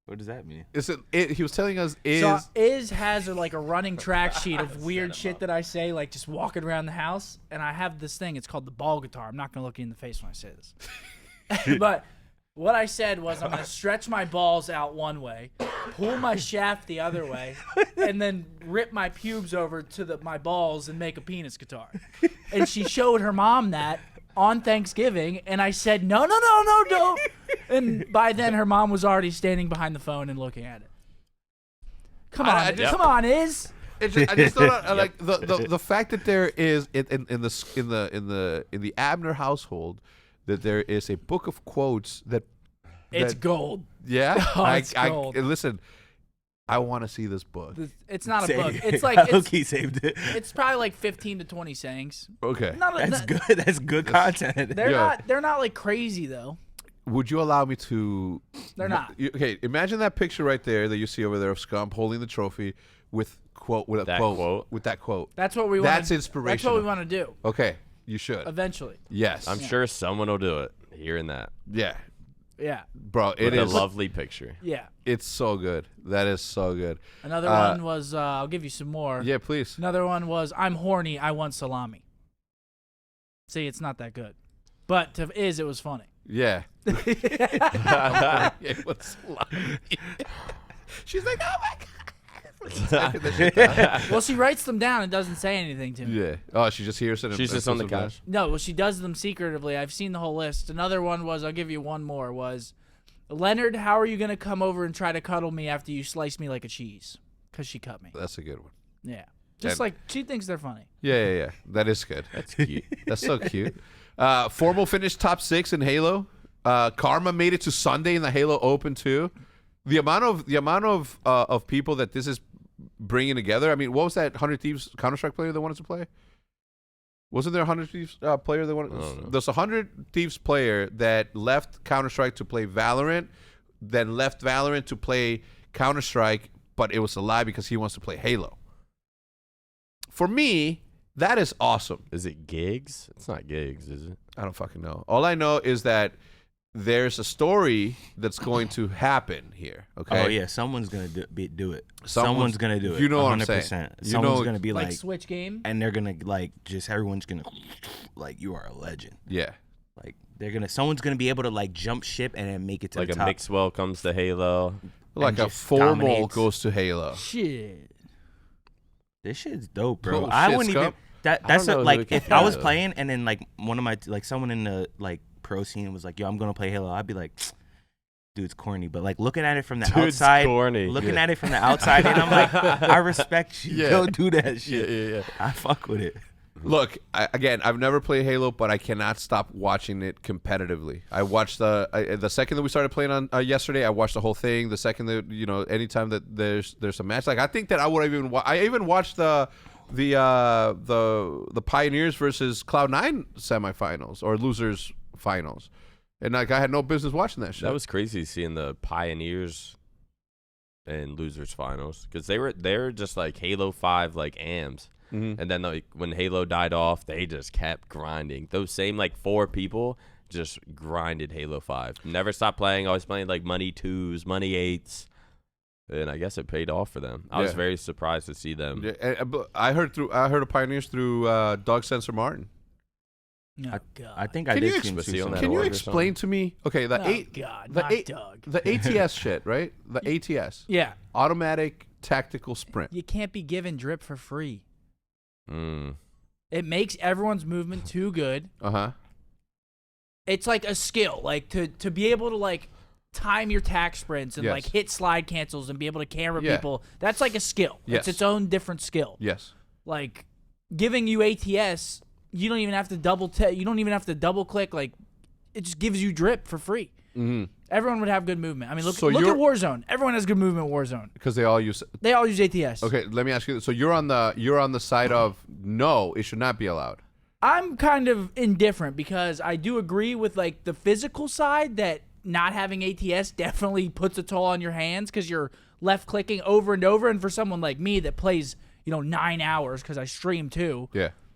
What does that mean? He was telling us Iz has like a running track sheet of weird shit that I say, like just walking around the house, and I have this thing. It's called the ball guitar. I'm not gonna look you in the face when I say this, but what I said was I'm gonna stretch my balls out one way, pull my shaft the other way, and then rip my pubes over to my balls and make a penis guitar. And she showed her mom that on Thanksgiving, and I said, no, don't. And by then, her mom was already standing behind the phone and looking at it. Come on, Iz. I just thought like the fact that there is in the Abner household that there is a book of quotes that it's gold. Yeah, it's gold. Listen, I want to see this book. It's not a book. It's like he saved it. It's probably like 15 to 20 sayings. Okay, that's good. That's good content. They're not like crazy though. Would you allow me to? They're not. Okay, imagine that picture right there that you see over there of Scump holding the trophy with that quote. That's what we want. That's inspirational. That's what we want to do. Okay, you should. Eventually. Yes. I'm sure someone will do it. Hearing that. Yeah. Yeah. Bro, it is a lovely picture. Yeah. It's so good. That is so good. Another one was I'll give you some more. Yeah, please. Another one was I'm horny, I want salami. See, it's not that good. But to Iz, it was funny. Yeah. She's like, oh my god. Well, she writes them down and doesn't say anything to me. Yeah. Oh, she just hears it. She's just on the couch. No, well, she does them secretively. I've seen the whole list. Another one was, I'll give you one more, was, Leonard, how are you going to come over and try to cuddle me after you slice me like a cheese? Because she cut me. That's a good one. Yeah. Just like, she thinks they're funny. Yeah. That is good. That's cute. That's so cute. Formal finished top 6 in Halo. Karma made it to Sunday in the Halo Open too. The amount of people that this is bringing together. I mean, what was that 100 Thieves Counter-Strike player that wanted to play? Wasn't there a 100 Thieves player that wanted? There's a 100 Thieves player that left Counter-Strike to play Valorant, then left Valorant to play Counter-Strike, but it was a lie because he wants to play Halo. For me, that is awesome. Is it gigs? It's not gigs, is it? I don't fucking know. All I know is that there's a story that's going to happen here. Okay. Oh yeah, someone's gonna do it. Someone's gonna do it. You know 100%. What I'm saying. Someone's gonna be like Switch game, and they're gonna like just everyone's gonna like you are a legend. Yeah. Like someone's gonna be able to like jump ship and then make it to like the top. Like a Mixwell comes to Halo. Like a Formal goes to Halo. Shit. This shit's dope, bro. Oh, I wouldn't even. That's know who like could if I was play. playing and then like one of my like someone in the like pro scene was like, yo, I'm gonna play Halo. I'd be like, dude's corny. But like looking at it from the outside, corny. looking at it from the outside, and I'm like, I respect you. Yeah. Don't do that shit. Yeah. I fuck with it. Look, again, I've never played Halo, but I cannot stop watching it competitively. I watched the second that we started playing on yesterday. I watched the whole thing. The second that anytime that there's a match, like I think that I would have even I even watched the Pioneers versus Cloud9 semifinals or losers finals, and like I had no business watching that shit. That was crazy seeing the Pioneers and losers finals because they're just like Halo 5 like AMs. Mm-hmm. And then like when Halo died off, they just kept grinding. Those same like 4 people just grinded Halo 5. Never stopped playing. Always playing like Money 2s, Money 8s. And I guess it paid off for them. I was very surprised to see them. Yeah, I heard of Pioneers through Doug Sensor Martin. Oh, God. I think I did see him too. Can you explain to me? Okay, the ATS shit, right? The ATS. Yeah. Automatic tactical sprint. You can't be given drip for free. Mm. It makes everyone's movement too good. It's like a skill, like to be able to like time your tack sprints and like hit slide cancels and be able to camera people. That's like a skill. It's its own different skill. Yes. Like giving you ATS, you don't even have to you don't even have to double click. Like it just gives you drip for free. Mm-hmm. Everyone would have good movement. I mean, look at Warzone. Everyone has good movement in Warzone because they all use ATS. Okay, let me ask you this. So you're on the side of no, it should not be allowed. I'm kind of indifferent because I do agree with like the physical side that not having ATS definitely puts a toll on your hands because you're left clicking over and over. And for someone like me that plays 9 hours because I stream too,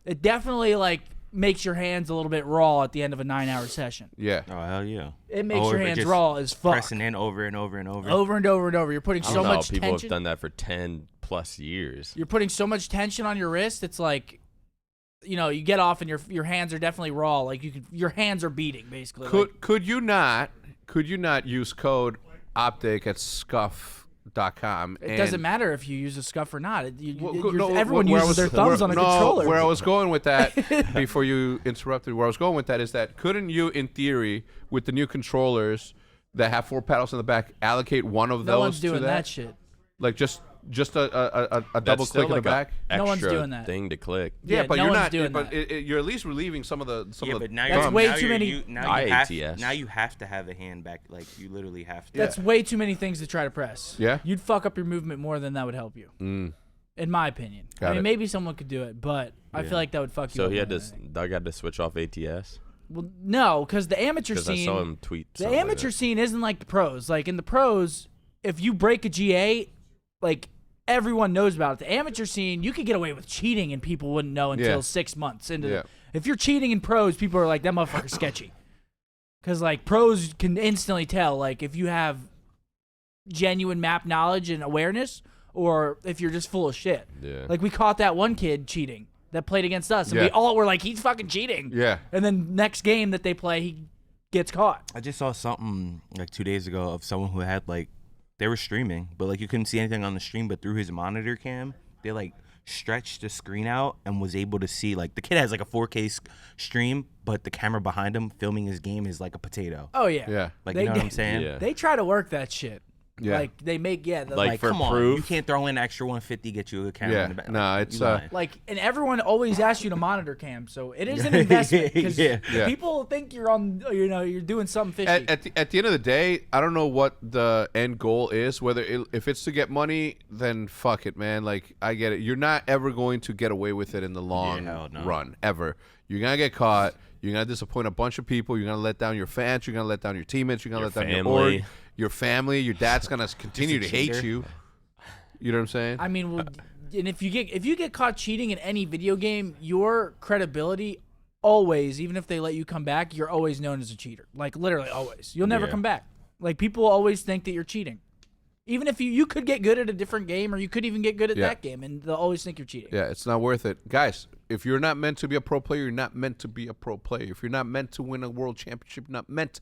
it definitely like makes your hands a little bit raw at the end of a 9-hour session. Yeah. Oh, hell yeah. It makes your hands raw as fuck. Pressing in over and over and over. Over and over and over. You're putting so much tension. People have done that for 10 plus years. You're putting so much tension on your wrist. It's like, you get off and your hands are definitely raw. Like your hands are beating basically. Could you not use code OpTic at scuff.com? It doesn't matter if you use a scuff or not. Everyone uses their thumbs on a controller. Where I was going with that, before you interrupted, where I was going with that is that couldn't you, in theory, with the new controllers that have 4 paddles in the back, allocate one of those to that? No one's doing that shit. Like just a double click in the back. No one's doing that. Thing to click. Yeah, but no you're one's not. doing But that. you're at least relieving some of the. But now that's way too many. Now you have to have a hand back. Like you literally have to. That's way too many things to try to press. Yeah. You'd fuck up your movement more than that would help you. In my opinion. Maybe someone could do it, but I feel like that would fuck you up. So Doug had to switch off ATS. Well, no, because the amateur scene. I saw him tweet. The amateur scene isn't like the pros. Like in the pros, if you break a GA, like. Everyone knows about it. The amateur scene, you could get away with cheating and people wouldn't know until 6 months into If you're cheating in pros, people are like, that motherfucker's sketchy. Because, like, pros can instantly tell, like, if you have genuine map knowledge and awareness or if you're just full of shit. Yeah. Like, we caught that one kid cheating that played against us. And we all were like, he's fucking cheating. Yeah. And then next game that they play, he gets caught. I just saw something, like, 2 days ago of someone who had, like, they were streaming, but like you couldn't see anything on the stream, but through his monitor cam, they like stretched the screen out and was able to see like the kid has like a 4K stream, but the camera behind him filming his game is like a potato. Oh yeah. Yeah. Like you know what I'm saying? Yeah. They try to work that shit. Yeah. Like they make like for come on, proof. you can't throw in extra 150 get you a camera in the back. No, it's like, and everyone always asks you to monitor cam, so it is an investment because people think you're on, you're doing something fishy. At the end of the day, I don't know what the end goal is. Whether if it's to get money, then fuck it, man. Like I get it. You're not ever going to get away with it in the long run ever. You're gonna get caught. You're gonna disappoint a bunch of people. You're gonna let down your fans. You're gonna let down your teammates. You're gonna let down your org, your family. Your dad's gonna continue to hate you. You know what I'm saying? I mean, well, and if you get caught cheating in any video game, your credibility always, even if they let you come back, you're always known as a cheater. Like literally always. You'll never come back. Like people always think that you're cheating. Even if you could get good at a different game, or you could even get good at that game, and they'll always think you're cheating. Yeah, it's not worth it. Guys, if you're not meant to be a pro player, you're not meant to be a pro player. If you're not meant to win a world championship, you're not meant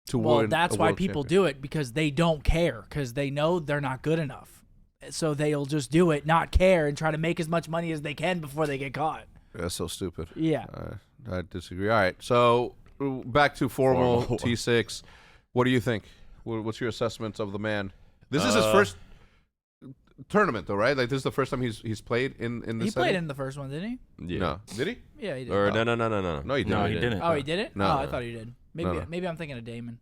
to win. Well, that's why people do it, because they don't care, because they know they're not good enough. so they'll just do it, not care, and try to make as much money as they can before they get caught. That's so stupid. Yeah. I disagree. All right, so back to formal T6. What do you think? What's your assessment of the man? This is his first tournament, though, right? Like this is the first time he's played in this. He played in the first one, didn't he? Yeah. No, did he? Yeah, he did. Or no. No, he didn't. No, he didn't. Oh, he did it? No, Oh, I thought he did. Maybe I'm thinking of Damon.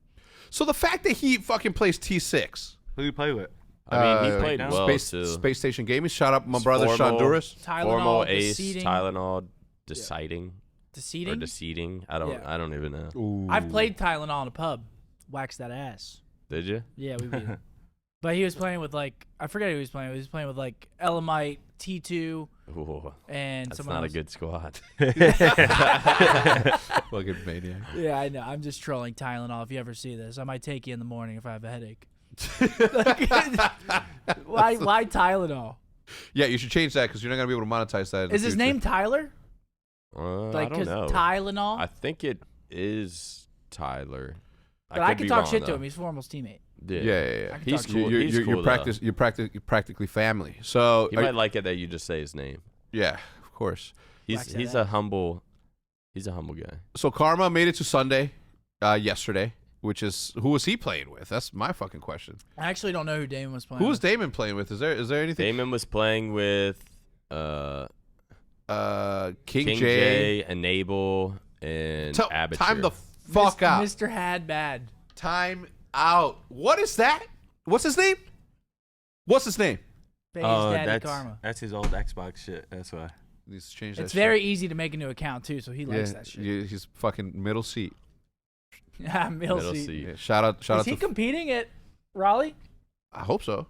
So the fact that he fucking plays T6. Who do you play with? I mean, he played well too. Space Station Gaming. Shout out my brother Shonduras. Formal Ace, Tylenol, deciding. Deceding? Or deceding. I don't even know. Ooh. I've played Tylenol in a pub. Wax that ass. Did you? Yeah, we beat him. But he was playing with I forget who he was playing with. He was playing with Elamite, T2, Ooh, and that's someone not else. a good squad. Fucking maniac. Yeah, I know. I'm just trolling Tylenol. If you ever see this, I might take you in the morning if I have a headache. Why Tylenol? Yeah, you should change that because you're not gonna be able to monetize that. Is his name Tyler? I don't know. Tylenol. I think it is Tyler. But I can talk shit to him. He's Formal's teammate. Yeah. He's cool. You're practically family. So he might like it that you just say his name. Yeah, of course. He's a humble guy. So Karma made it to Sunday yesterday, which is who was he playing with? That's my fucking question. I actually don't know who Damon was playing. Who was with. Damon playing with? Is there anything? Damon was playing with King J, Enable, and Abature. Time the fuck out. Mr. Hadbad. Time out. What is that? What's his name? Daddy Karma. That's his old Xbox shit. That's why. Needs to change that. It's very easy to make a new account too, so he likes that shit. Yeah, he's fucking middle seat. Yeah, middle seat. Yeah, shout out. Is he competing at Raleigh? I hope so.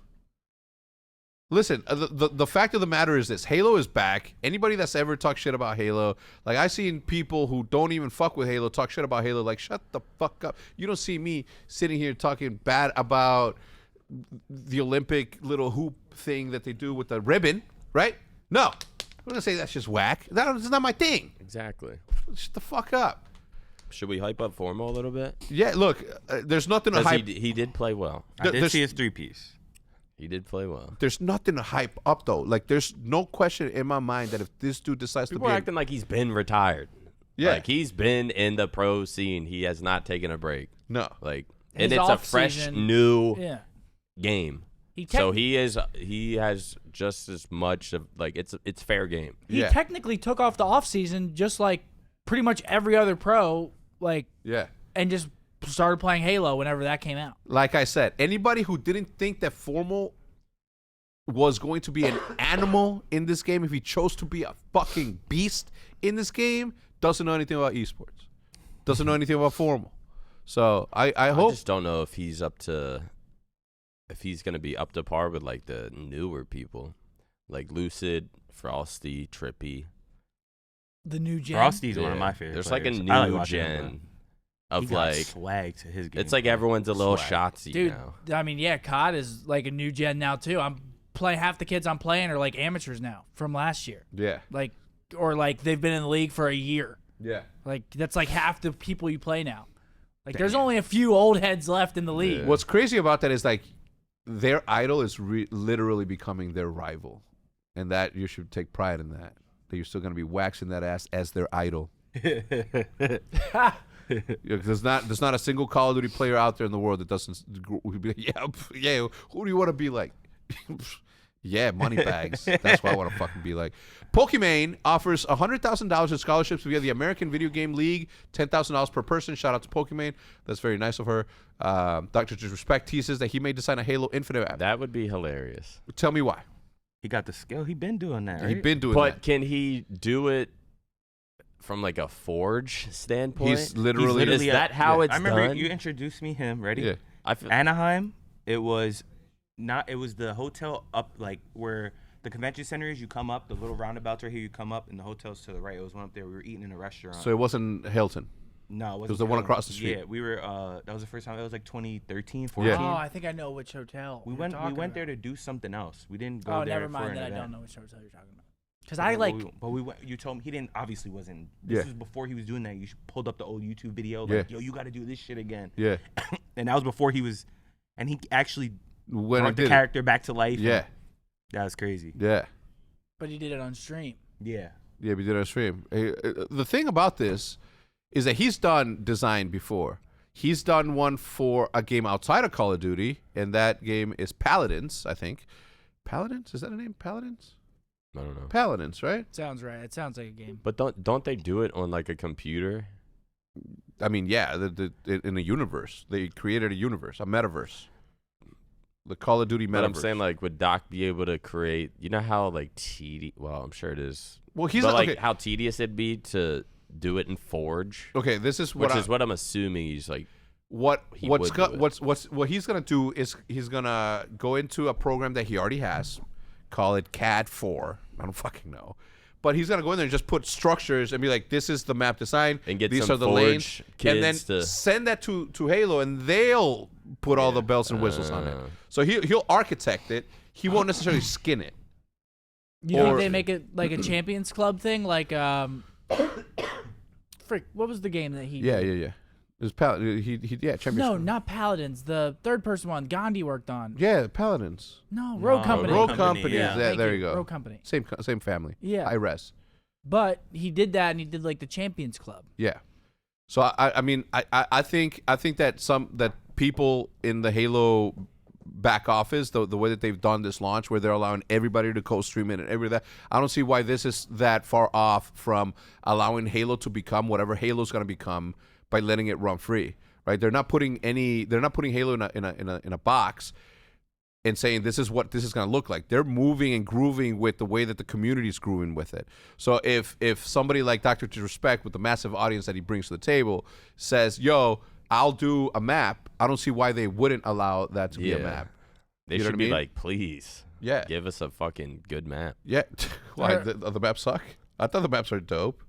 Listen, the fact of the matter is this: Halo is back. Anybody that's ever talked shit about Halo, like I've seen people who don't even fuck with Halo talk shit about Halo. Like, shut the fuck up. You don't see me sitting here talking bad about the Olympic little hoop thing that they do with the ribbon, right? No, I'm gonna say that's just whack. That's not my thing. Exactly. Shut the fuck up. Should we hype up Formal a little bit? Yeah, look, there's nothing to hype. He did play well. I did see his 3-piece. He did play well. There's nothing to hype up though. Like, there's no question in my mind that if this dude decides People to be are acting like he's been retired. Yeah, like he's been in the pro scene. He has not taken a break. No, like, His and it's a fresh new game. So he has just as much of like it's fair game. He technically took off the off season just like pretty much every other pro, and just started playing Halo whenever that came out. Like I said, anybody who didn't think that Formal was going to be an animal in this game, if he chose to be a fucking beast in this game, doesn't know anything about esports. Doesn't know anything about Formal. So I hope. I just don't know if he's going to be up to par with like the newer people, like Lucid, Frosty, Trippy. The new gen. Frosty's one of my favorite. There's players. like a new gen of like swag to his game. It's like everyone's a little shotsy Dude, now. I mean, yeah, COD is like a new gen now too. I'm playing half the kids I'm playing are like amateurs now from last year. Yeah. Like, or like they've been in the league for a year. Yeah. Like that's like half the people you play now. Like there's only a few old heads left in the league. Yeah. What's crazy about that is like their idol is literally becoming their rival, and that you should take pride in that. That you're still going to be waxing that ass as their idol. There's not a single Call of Duty player out there in the world that doesn't be like, yeah. Who do you want to be like? Yeah, money bags. That's what I want to fucking be like. Pokimane offers $100,000 in scholarships via the American Video Game League, $10,000 per person. Shout out to Pokimane. That's very nice of her. Dr. Disrespect teases that he may design a Halo Infinite app. That would be hilarious. Tell me why. He got the skill. He been doing that. Right? He been doing but that. Can he do it from like a Forge standpoint? He's literally is that how it's done? I remember you introduced me him. Ready? Yeah. Anaheim. It was not. It was the hotel up like where the convention center is. You come up. The little roundabouts right here. You come up, and the hotel's to the right. It was one up there. We were eating in a restaurant. So it wasn't Hilton. No, it wasn't. It was the one across the street. Yeah, we were. That was the first time. It was like 2013, 14. Yeah. Oh, I think I know which hotel. We went there to do something else. We didn't go there. Oh, never mind. For that an I event. don't know which hotel you're talking about. Because I like. But we went. You told me he didn't. Obviously, wasn't. This was before he was doing that. You pulled up the old YouTube video. Like, yo, you got to do this shit again. Yeah. And that was before he was. And he actually brought the character back to life. Yeah. That was crazy. Yeah. But he did it on stream. Yeah. Yeah, we did it on stream. The thing about this is that he's done design before. He's done one for a game outside of Call of Duty, and that game is Paladins, I think. Paladins? Is that a name? Paladins? I don't know. Paladins, right? Sounds right. It sounds like a game. But don't they do it on like a computer? I mean, yeah, in a universe. They created a universe, a metaverse. The Call of Duty metaverse. But I'm saying, like, would Doc be able to create, you know how, like, well, I'm sure it is. Well, he's but, not, like, how tedious it'd be to do it in Forge. Okay, this is what which is what I'm assuming he's, like, what he's gonna do is he's gonna go into a program that he already has, call it CAD 4. I don't fucking know. But he's gonna go in there and just put structures and be like, "This is the map design, and get these some are the Forge lanes," and then to send that to Halo, and they'll put all the bells and whistles on it. So he'll architect it. He won't necessarily skin it. You think they make it like a Champions Club thing, like frick? What was the game that he? Yeah. It was Champions. No, not Paladins. The third-person one Gandhi worked on. Yeah, Paladins. No, Rogue Company. Rogue Company. Yeah, there you go. Rogue Company. Same family. Yeah. IRES. But he did that, and he did like the Champions Club. Yeah. So I mean I think that people in the Halo back office, the way that they've done this launch, where they're allowing everybody to co-stream it and everything, I don't see why this is that far off from allowing Halo to become whatever Halo's going to become by letting it run free, right? They're not putting Halo in a box and saying this is what this is going to look like. They're moving and grooving with the way that the community's grooving with it. So if somebody like Dr. Disrespect, with the massive audience that he brings to the table, says, "Yo, I'll do a map," I don't see why they wouldn't allow that to be a map. They should be like, please, give us a fucking good map. Yeah. Why the maps suck? I thought the maps are dope.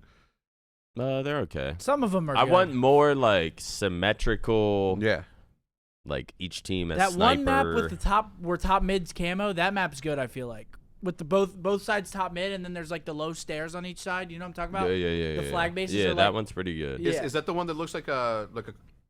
They're okay. Some of them are. I good. want more like symmetrical. Yeah. Like each team as that sniper. one map with the top mid's camo. That map's good. I feel like with the both sides top mid, and then there's like the low stairs on each side. You know what I'm talking about? Yeah. The flag bases. Yeah, are that like, one's pretty good. Yeah. Is that the one that looks like a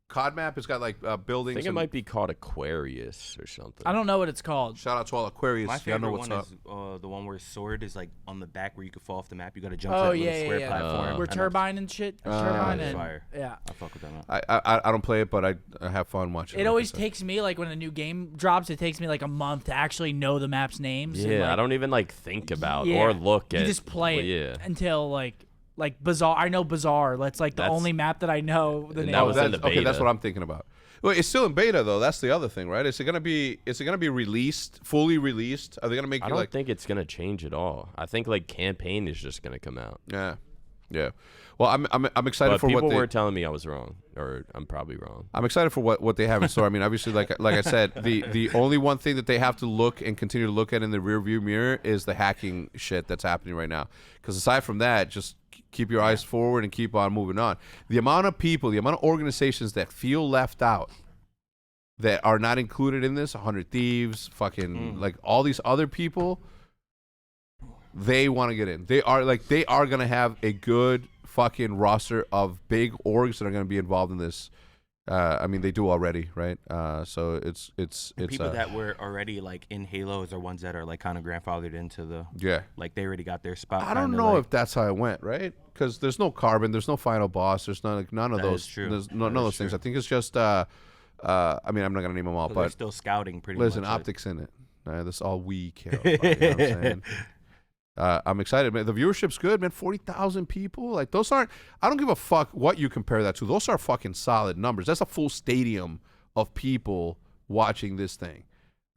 COD map? It's got like buildings. I think it might be called Aquarius or something. I don't know what it's called. Shout out to all Aquarius. My favorite one is the one where sword is like on the back where you can fall off the map. You got to jump to that little square platform. We're turbine and shit. Turbine and fire. Yeah. I fuck with that map. I don't play it, but I have fun watching. It always takes me like when a new game drops. It takes me like a month to actually know the map's names. Yeah, and, like, I don't even like think about or look at. You just play it until like Bazaar. I know Bazaar. That's like the only map that I know the name. That was in the beta. Okay, that's what I'm thinking about. Well, it's still in beta though. That's the other thing, right? Is it gonna be released, fully released? Are they gonna make? I don't think it's gonna change at all. I think like campaign is just gonna come out. Yeah. Well, I'm excited for what people were telling me I was wrong, or I'm probably wrong. I'm excited for what they have in store. I mean, obviously, like I said, the only one thing that they have to look and continue to look at in the rearview mirror is the hacking shit that's happening right now. Because aside from that, just keep your eyes forward and keep on moving on. The amount of people, the amount of organizations that feel left out, that are not included in this, 100 Thieves, fucking like all these other people, they want to get in. They are going to have a good fucking roster of big orgs that are going to be involved in this. I mean, they do already, right? So it's people that were already like in Halos are ones that are like kind of grandfathered into the like they already got their spot. I don't know if that's how it went, right? Because there's no Carbon, there's no Final Boss, there's none of those. There's none of those things. I think it's just. I mean, I'm not gonna name them all, but they're still scouting pretty much. Listen, much. OpTic's in it. That's all we care about. You know what I'm saying? I'm excited, man. The viewership's good, man. 40,000 people. Like those aren't. I don't give a fuck what you compare that to. Those are fucking solid numbers. That's a full stadium of people watching this thing,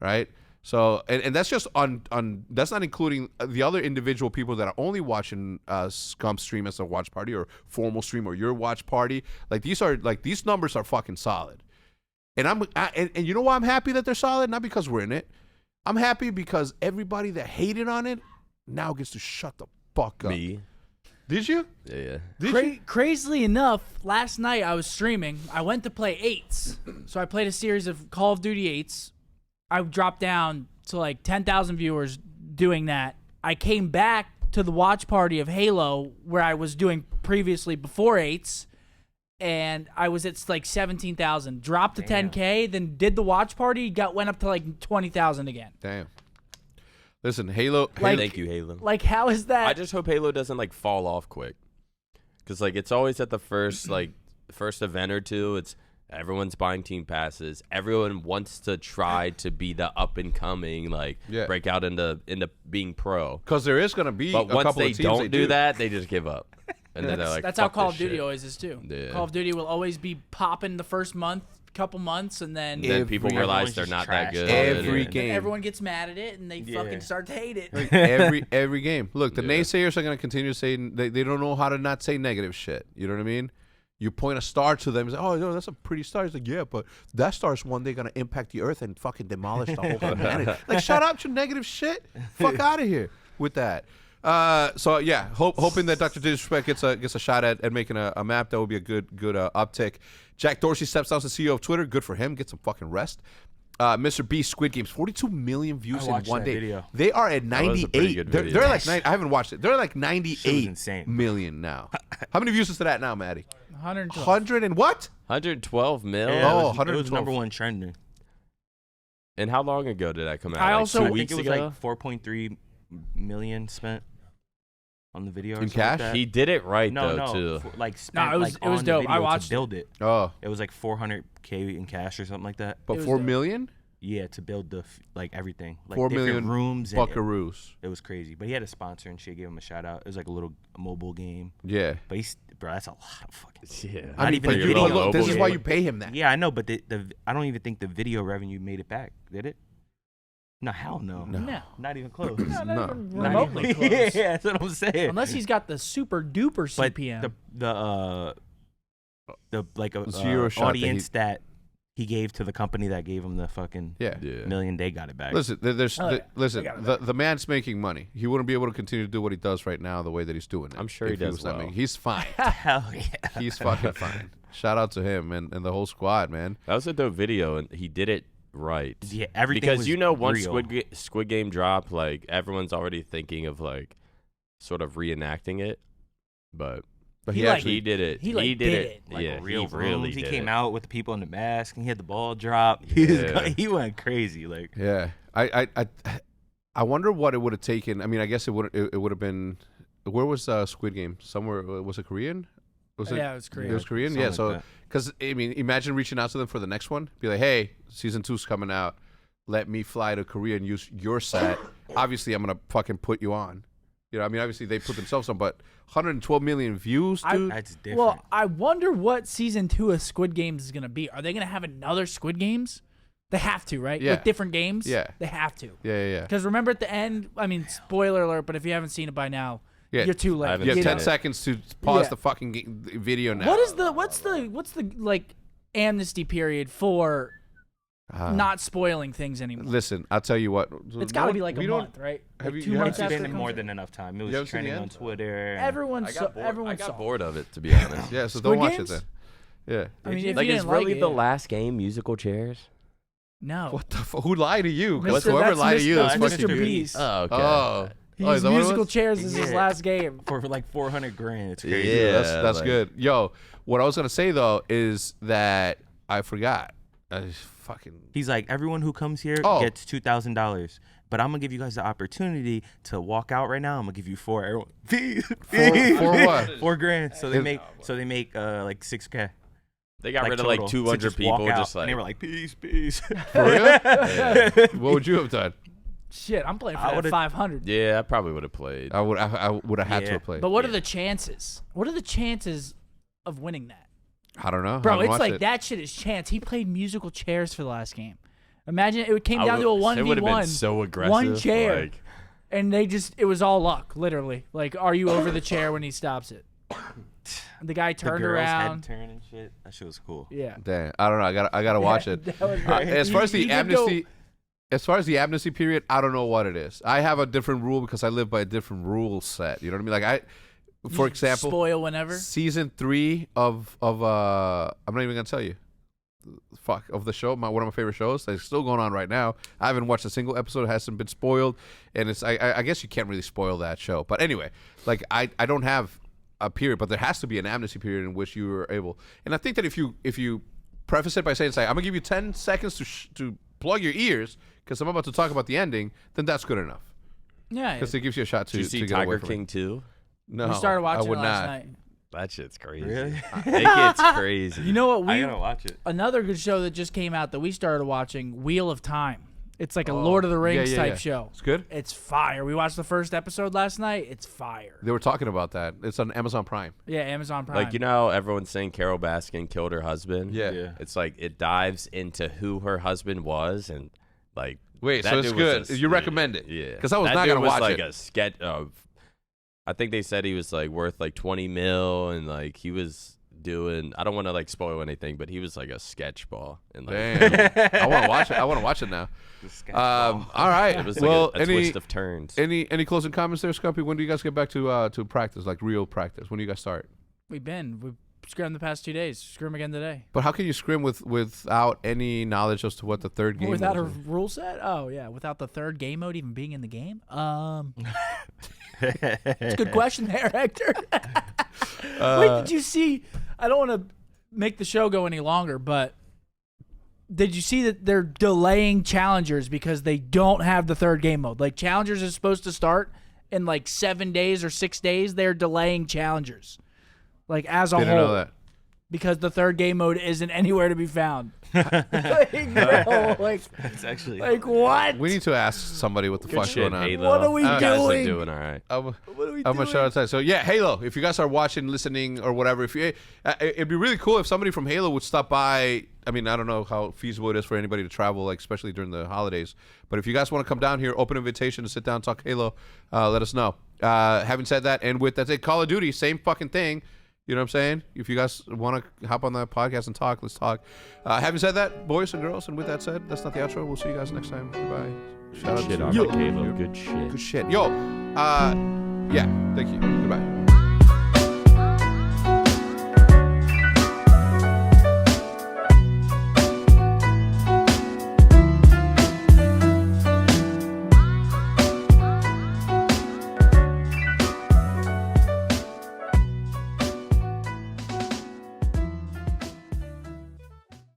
right? So, and that's just on. That's not including the other individual people that are only watching Scump stream as a watch party or formal stream or your watch party. Like these numbers are fucking solid. And and you know why I'm happy that they're solid? Not because we're in it. I'm happy because everybody that hated on it now gets to shut the fuck up. Me? Did you? Yeah. Crazily enough, last night I was streaming. I went to play 8s. So I played a series of Call of Duty 8s. I dropped down to like 10,000 viewers doing that. I came back to the watch party of Halo where I was doing previously before 8s. And I was at like 17,000. Dropped to 10K, then did the watch party, went up to like 20,000 again. Damn. Listen, Halo. Thank you, Halo. Like, how is that? I just hope Halo doesn't like fall off quick, because like it's always at the first event or two. It's everyone's buying team passes. Everyone wants to try to be the up and coming, break out into being pro. Because there is going to be. But a once couple they of teams don't do that, they just give up. And then they're like, that's how "Fuck Call this of Duty shit." always is too. Yeah. Call of Duty will always be popping the first couple months, and then people realize they're not that good. Every game. Then everyone gets mad at it, and they fucking start to hate it. every game. Look, the naysayers are going to continue to say they don't know how to not say negative shit. You know what I mean? You point a star to them and say, "Oh, no, that's a pretty star." He's like, "Yeah, but that star's one day gonna impact the Earth and fucking demolish the whole planet." Like, shut up, your negative shit. Fuck out of here with that. So yeah, hoping that Dr. Disrespect gets a shot at making a map. That would be a good uptick. Jack Dorsey steps down as the CEO of Twitter. Good for him. Get some fucking rest. Mr. Beast Squid Games, 42 million views in one day. Video. They are at 98. They're like I haven't watched it. They're like 98 insane. million now. How many views is to that now, Maddie? 112. 100 and what? 112 mil. Yeah, Oh, it was number one trending. And how long ago did that come out? I Like also 2 I weeks think it was ago? like 4.3 million spent on the video. Or In something cash? Like that. He did it right no, though too. like spent, it was like, on the dope. I video watched to build it. Oh, It was like 400K in cash or something like that. but was 4 dope. million? Yeah, to build the everything, like 4 different million rooms. And buckaroos. it was crazy, but he had a sponsor and shit. Gave him a shout out. It was like a little mobile game. Yeah. But bro, that's a lot of fucking. Yeah. Not even but the you- video. but look, this is why game. you pay him that. Yeah, I know, but the I don't even think the video revenue made it back. Did it? No, hell no. No. Not even close. Not No. even Not remotely even- close. Yeah, that's what I'm saying. Unless he's got the super duper But CPM. the like a Zero shot that audience that he gave to the company that gave him the fucking Yeah. million, they got it back. Listen, listen. got it The man's making money. He wouldn't be able to continue to do what he does right now the way that he's doing it. I'm sure he if does was not well. making- He's fine. Hell yeah. He's fucking fine. Shout out to him and the whole squad, man. That was a dope video, and he did it right. Yeah, everything Because was once real. Squid Game dropped, like everyone's already thinking of like sort of reenacting it, but He he did it. he, like, did did it. it. Like Yeah, real he really rooms. He did came it. out with the people in the mask, and he had the ball drop. He went crazy. Like Yeah. I wonder what it would have taken. I mean, I guess it would have been. Where was Squid Game? Somewhere, was it Korean? Was it? Yeah, it was Korean. It was Korean. Something Yeah. like So, that. because I mean, imagine reaching out to them for the next one. Be like, hey, season 2's coming out. Let me fly to Korea and use your set. Obviously, I'm gonna fucking put you on. You know, I mean, obviously they put themselves on, but 112 million views, dude. that's different. Well, I wonder what season 2 of Squid Games is going to be. Are they going to have another Squid Games? They have to, right? Yeah. With different games? Yeah. They have to. Yeah. Because remember at the end, I mean, spoiler alert, but if you haven't seen it by now, Yeah. you're too late. I haven't You have seen 10 it. seconds to pause Yeah. the fucking video now. What's the like amnesty period for not spoiling things anymore? Listen, I'll tell you what. It's got to be like a we don't- month, right? have Like you- 2 you haven't months seen after it's it been comes more out? than enough time. It You was haven't seen trending the on end? Twitter. Everyone I saw. got bored. Everyone I got saw. bored of it, to be honest. Yeah, so Squid don't watch it Games? then. Yeah. I mean, if Like, you is didn't really like it, the last game musical chairs? No. What the fuck? Who lied to you? Mr. Whoever that's lied to you, Mr. that's fucking Mr. you. Beast. Oh, okay. Oh. He Oh, is used that what it musical was? chairs as his Yeah. last game. for like 400 grand. It's crazy. Yeah, That's like- good. Yo, what I was gonna say though is that I forgot. I just fucking. He's like, everyone who comes here Oh. gets $2,000, but I'm gonna give you guys the opportunity to walk out right now. I'm gonna give you $4. Everyone, For what? $4,000. So they Is- make like $6K. They got Like, rid of like total. 200 To just people, walk out. just like and they were like, peace, peace. For real? What would you have done? Shit, I'm playing for I that would've- 500. yeah, I probably would have played. I would have had to Yeah. have played. But what are the chances? What are the chances of winning that? I don't know. I Bro, haven't it's watched like it. that shit is chance. He played musical chairs for the last game. Imagine it came I down to a would- 1v1. It would have been so aggressive. One chair. Like, And it was all luck, literally. Like, are you over the chair when he stops it? The guy The turned girl's around. head turn and shit. That shit was cool. Yeah. Damn, I don't know. I gotta watch it. That was As far as He the did amnesty, go- as far as the amnesty period, I don't know what it is. I have a different rule because I live by a different rule set. You know what I mean? Like for example, spoil whenever. season 3 of I'm not even gonna tell you. Fuck, of the show, one of my favorite shows that's still going on right now. I haven't watched a single episode. It hasn't been spoiled, and it's I guess you can't really spoil that show. But anyway, like I don't have a period, but there has to be an amnesty period in which you are able. And I think that if you preface it by saying, I'm gonna give you 10 seconds to plug your ears because I'm about to talk about the ending, then that's good enough. Yeah. Because it gives you a shot to Did you see get away Tiger from King it. 2? No, we started watching I would it last not. night. That shit's crazy. Really? It gets crazy. You know what? I gotta watch it. Another good show that just came out that we started watching, Wheel of Time. It's like a Lord of the Rings type show. It's good? It's fire. We watched the first episode last night. It's fire. They were talking about that. It's on Amazon Prime. Yeah, Amazon Prime. Like, you know how everyone's saying Carol Baskin killed her husband? Yeah. It's like it dives into who her husband was and like. Wait, that so it's dude was good. You recommend it? Yeah. Because I was that not dude going to was watch like it. a sketch of. I think they said he was like worth like 20 mil and like he was doing. I don't want to like spoil anything, but he was like a sketch ball. And like, Damn. I want to watch it. I want to watch it now. All right. It was like a twist of turns. Any closing comments there, Scumpy? When do you guys get back to practice, like real practice? When do you guys start? We've scrimmed the past 2 days. Scrim again today. But how can you scrim without any knowledge as to what the third game Without is? a rule set? Oh, yeah. Without the third game mode even being in the game? It's a good question there, Hector. Wait, did you see? I don't want to make the show go any longer, but did you see that they're delaying Challengers because they don't have the third game mode? Like, Challengers is supposed to start in like 7 days or 6 days. They're delaying Challengers. Like, as a whole. Didn't know that. Because the third game mode isn't anywhere to be found. Like, bro, like, It's actually like what? We need to ask somebody what the fuck's shit, going on. Halo. What are we You guys are doing? doing all right. I'm gonna shout out to that. So yeah, Halo. If you guys are watching, listening, or whatever, if you, it'd be really cool if somebody from Halo would stop by. I mean, I don't know how feasible it is for anybody to travel, like especially during the holidays. But if you guys want to come down here, open invitation to sit down, talk Halo, let us know. Having said that, and with that, Call of Duty, same fucking thing. You know what I'm saying? If you guys want to hop on the podcast and talk, let's talk. Having said that, boys and girls, and with that said, that's not the outro. We'll see you guys next time. Goodbye. Shout out Shit to on you. Halo. Good shit. Good shit. Yo, yeah, thank you. Goodbye.